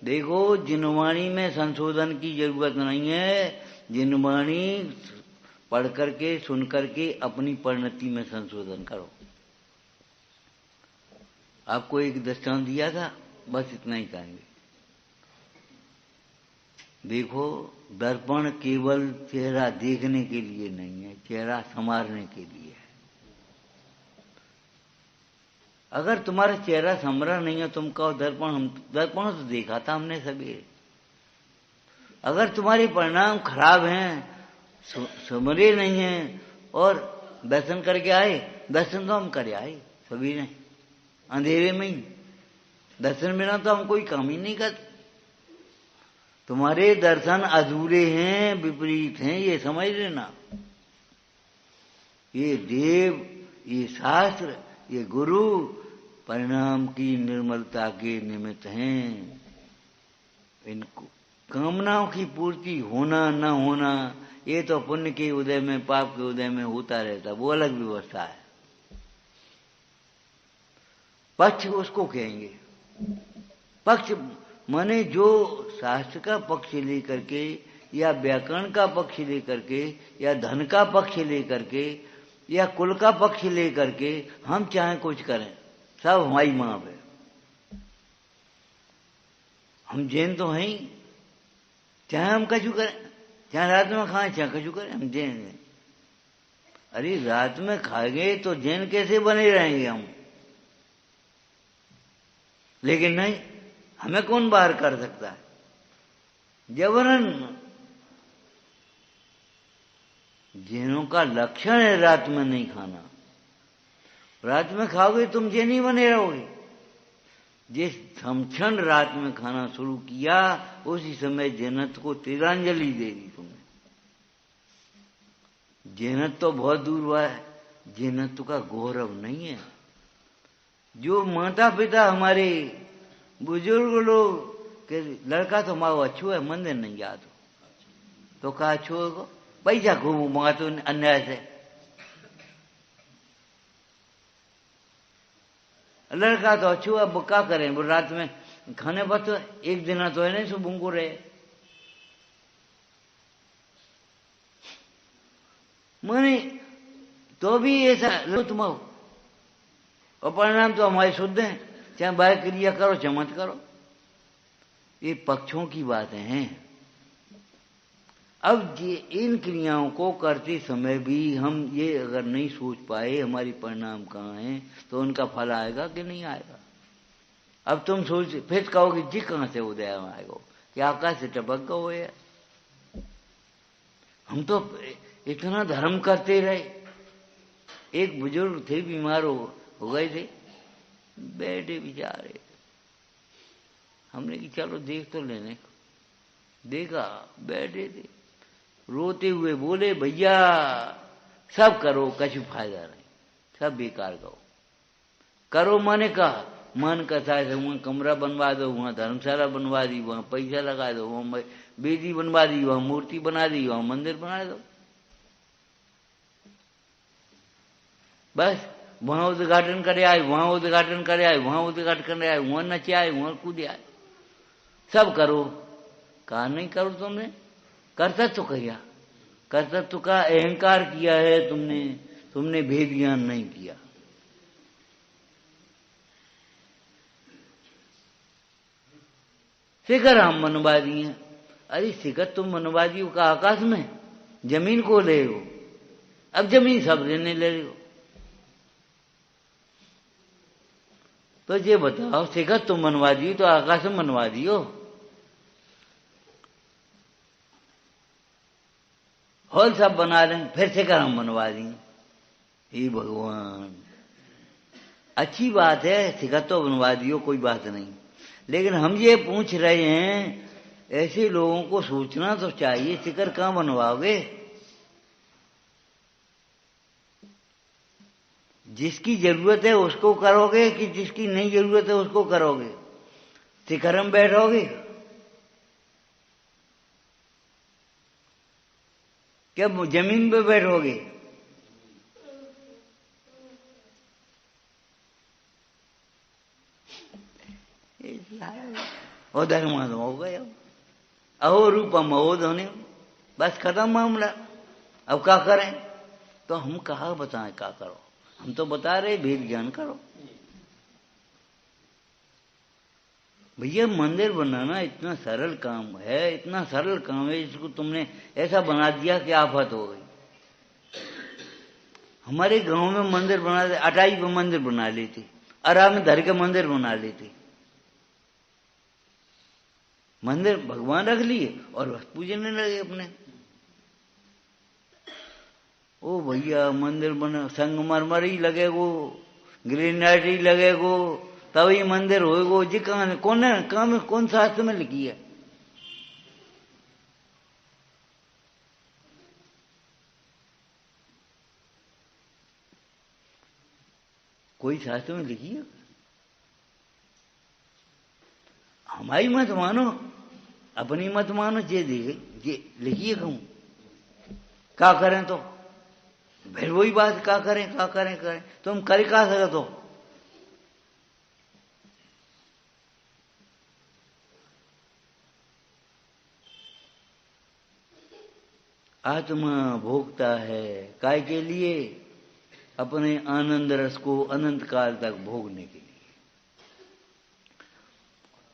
देखो, जिनवाणी में संशोधन की जरूरत नहीं है। जिनवाणी पढ़ करके, सुन करके अपनी परिणति में संशोधन करो। आपको एक दृष्टांत दिया था, बस इतना ही कहेंगे। देखो, दर्पण केवल चेहरा देखने के लिए नहीं है, चेहरा संवारने के लिए है। अगर तुम्हारा चेहरा संवरा नहीं है, तुम कहो दर्पण तो देखा था हमने सभी। अगर तुम्हारे परिणाम खराब हैं, समरे नहीं हैं, और दर्शन करके आए, दर्शन तो हम करे आए सभी ने, अंधेरे में ही। दर्शन बिना तो हम कोई काम ही नहीं करते। तुम्हारे दर्शन अधूरे हैं, विपरीत हैं, ये समझ लेना। ये देव, ये शास्त्र, ये गुरु परिणाम की निर्मलता के निमित्त हैं। इनको कामनाओं की पूर्ति होना न होना, ये तो पुण्य के उदय में, पाप के उदय में होता रहता, वो अलग व्यवस्था है। पक्ष उसको कहेंगे। पक्ष माने जो शास्त्र का पक्ष लेकर के, या व्याकरण का पक्ष लेकर के, या धन का पक्ष लेकर के, या कुल का पक्ष लेकर के हम चाहे कुछ करें, सब हमारी मां है। हम जैन तो हैं ही, चाहे हम कछु करें, चाहे रात में खाएं, चाहे कछु करें, हम जैन हैं। अरे रात में खाएंगे तो जैन कैसे बने रहेंगे हम? लेकिन नहीं, हमें कौन बाहर कर सकता है? जबरन। जैनों का लक्षण है रात में नहीं खाना। रात में खाओगे तुम जैन ही बने रहोगे। जिस क्षण रात में खाना शुरू किया, उसी समय जैनत्व को तिलांजलि दे दी तुमने। जैनत्व तो बहुत दूर हुआ है, जैनत्व का गौरव नहीं है। जो माता पिता हमारे बुजुर्ग लोग के लड़का तो माँ अच्छो है, मंदिर नहीं याद हो तो कहा अच्छो है, पैसा खूब माँ तो अन्याय से। लड़का तो अच्छो है, अब क्या करें, वो रात में खाने पर तो एक दिन तो है नहीं, सो बुंगो रहे। माने तो भी ऐसा लो तुम, और परिणाम तो हमारे शुद्ध हैं, चाहे बाह्य क्रिया करो चाहे मत करो। ये पक्षों की बातें हैं। अब ये इन क्रियाओं को करते समय भी हम ये अगर नहीं सोच पाए हमारी परिणाम कहाँ हैं, तो उनका फल आएगा कि नहीं आएगा? अब तुम सोच फिर कहोगे जी कहाँ से उदय आएगा, क्या आकाश से टपक गो है? हम तो इतना धर्म करते रहे। एक बुजुर्ग थे, बीमार हो गए थे, बैठे बेचारे। हमने कि चलो देख तो लेने को, देखा, बैठे थे, रोते हुए बोले भैया सब करो, कछु फायदा नहीं, सब बेकार करो। माने कहा मन कसा है, वहां कमरा बनवा दो, वहां धर्मशाला बनवा दी, वहां पैसा लगा दो, वहां बेदी बनवा दी, वहां मूर्ति बना दी, वहां मंदिर बना दो। बस वहां उद्घाटन करे आए, वहां उद्घाटन करे आए, वहां उद्घाटन करे आए, वहां नचे आए, वहां कूदे आए, सब करो। कहा नहीं करो तुमने, कर्तव्य किया, कर्तव्य का अहंकार किया है तुमने भेद ज्ञान नहीं किया। शिखर हम मनवादी हैं। अरे शिखर तुम मनवादी हो का आकाश में, जमीन को ले हो, अब जमीन सब लेने ले रहे हो। तो ये बताओ, शिखर तुम मनवादी हो तो आकाश में मनवादी हो। हॉल सब बना रहे हैं, फिर शिखर हम बनवा देंगे। हे भगवान, अच्छी बात है, शिखर तो बनवा दियो, कोई बात नहीं, लेकिन हम ये पूछ रहे हैं, ऐसे लोगों को सोचना तो चाहिए, शिखर कहाँ बनवाओगे? जिसकी जरूरत है उसको करोगे कि जिसकी नहीं जरूरत है उसको करोगे? शिखर में बैठोगे क्या जमीन पे बैठोगे? और धर्म हो गया, अहो रूपम अहो धोने, बस खत्म मामला। अब क्या करें? तो हम कहा बताएं क्या करो, हम तो बता रहे भेद ज्ञान करो। भैया मंदिर बनाना इतना सरल काम है, इतना सरल काम है, जिसको तुमने ऐसा बना दिया कि आफत हो गई। हमारे गांव में मंदिर बना दे, अटाई पे मंदिर बना लेते, अरा में धर के मंदिर बना लेते, मंदिर भगवान रख लिए और बस पूजने लगे अपने। ओ भैया मंदिर बना, संगमरमर ही लगेगो, ग्रेनाइट ही लगेगो, तभी मंदिर होएगो। जी कहाँ कौन है, कौन शास्त्र में लिखी है? कोई शास्त्र में लिखी है? हमारी मत मानो, अपनी मत मानो, जे देखे ये लिखिए कहूं, क्या करें? तो फिर वही बात, क्या करें क्या करें करें, तो हम कर क्या सकते? तो आत्मा भोगता है काय के लिए? अपने आनंद रस को अनंत काल तक भोगने के लिए।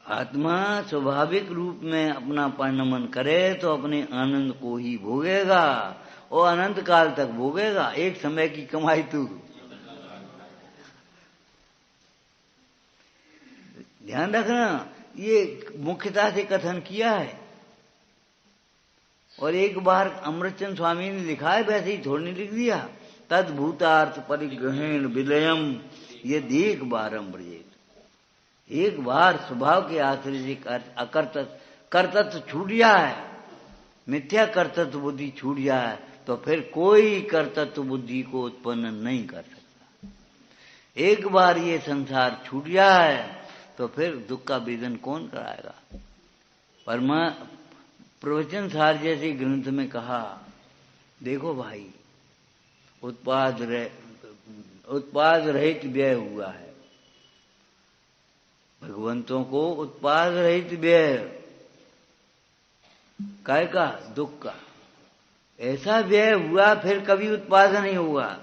आत्मा स्वाभाविक रूप में अपना परिणमन करे तो अपने आनंद को ही भोगेगा और अनंत काल तक भोगेगा। एक समय की कमाई तू ध्यान रखना, ये मुख्यता से कथन किया है। और एक बार अमृतचंद स्वामी ने लिखा है, वैसे ही थोड़ी लिख दिया, तद्भूतार्थ परिग्रहण विलयम ये देख बारम ब्रजेत। एक बार स्वभाव के आश्रय से कर्तत्व छूट जाए, मिथ्या कर्तत्व बुद्धि छूट जाए, तो फिर कोई कर्तत्व बुद्धि को उत्पन्न नहीं कर सकता। एक बार ये संसार छूट जाए तो फिर दुख का वेदन कौन कराएगा? प्रवचन सार जैसे ग्रंथ में कहा, देखो भाई, उत्पाद रहित व्यय हुआ है, भगवंतों को उत्पाद रहित व्यय, काय का? दुख का। ऐसा व्यय हुआ फिर कभी उत्पाद नहीं हुआ।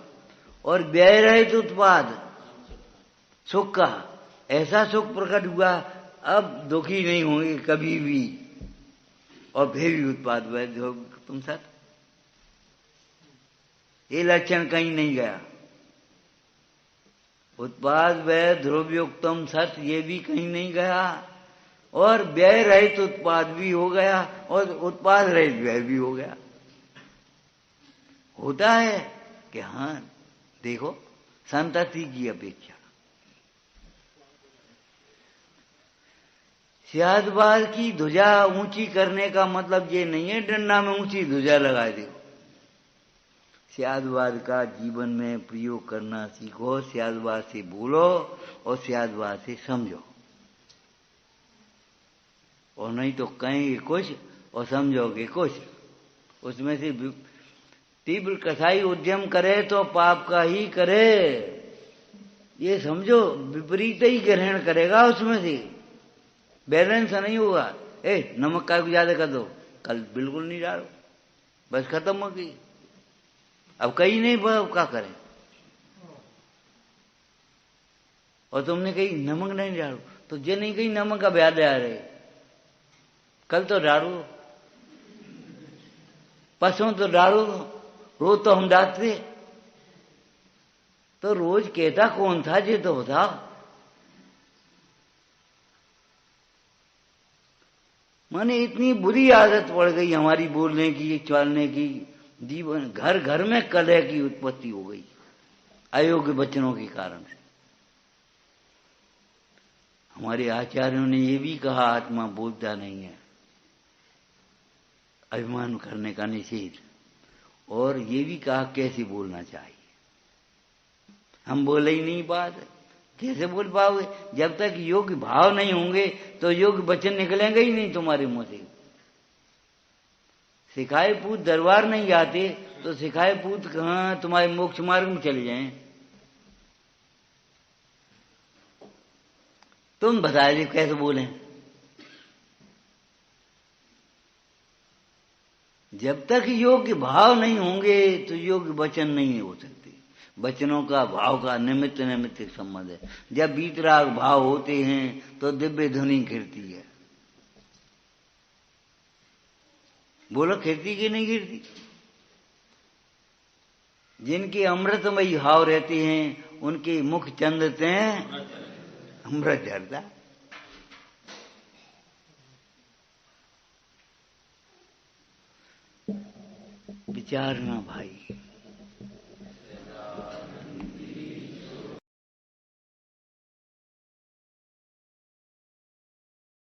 और व्यय रहित उत्पाद सुख का, ऐसा सुख प्रकट हुआ, अब दुखी नहीं होंगे कभी भी, और फिर भी उत्पाद वैध हो तुम सत। ये लक्षण कहीं नहीं गया। उत्पाद व्यय ध्रुवयुक्तम सत, ये भी कहीं नहीं गया। और व्यय रहित उत्पाद भी हो गया और उत्पाद रहित व्यय भी हो गया। होता है कि हाँ देखो, संतति की अपेक्षा सियादबाद की ध्वजा ऊंची करने का मतलब ये नहीं है डंडा में ऊंची ध्वजा लगा दो। सियादबाद का जीवन में प्रयोग करना सीखो, सियादबाद से बोलो और सियादबाद से समझो, और नहीं तो कहेंगे कुछ और समझोगे कुछ। उसमें से तीव्र कसाई उद्यम करे तो पाप का ही करे, ये समझो, विपरीत ही ग्रहण करेगा, उसमें से बैलेंस नहीं होगा। नमक का ज्यादा कर दो, कल बिल्कुल नहीं डालो, बस खत्म हो गई। अब कहीं नहीं, क्या करें? और तुमने कही नमक नहीं डालो, तो जे नहीं कही नमक का ब्याज आ रहे, कल तो डालो, परसों तो डालो, रोज तो हम डांटते, तो रोज कहता कौन था ये तो बताओ। माने इतनी बुरी आदत पड़ गई हमारी बोलने की, चलने की, जीवन घर घर में कलह की उत्पत्ति हो गई अयोग्य वचनों के कारण से। हमारे आचार्यों ने ये भी कहा आत्मा बोलता नहीं है, अभिमान करने का निषेध, और ये भी कहा कैसे बोलना चाहिए। हम बोले ही नहीं बात, कैसे बोल पाओगे? जब तक योग्य भाव नहीं होंगे तो योग्य वचन निकलेंगे ही नहीं तुम्हारे मुंह से। सिखाए पूत दरबार नहीं जाते तो सिखाए पूत कहाँ तुम्हारे मोक्ष मार्ग में चले जाएं। तुम बताइए कैसे बोलें? जब तक योग्य भाव नहीं होंगे तो योग्य वचन नहीं हो सकते। वचनों का भाव का निमित्त निमित्त संबंध है। जब वीतराग भाव होते हैं तो दिव्य ध्वनि गिरती है। बोलो गिरती कि नहीं गिरती? जिनके अमृतमयी भाव रहते हैं उनके मुख चंदते हैं अमृत झरता। विचारना भाई,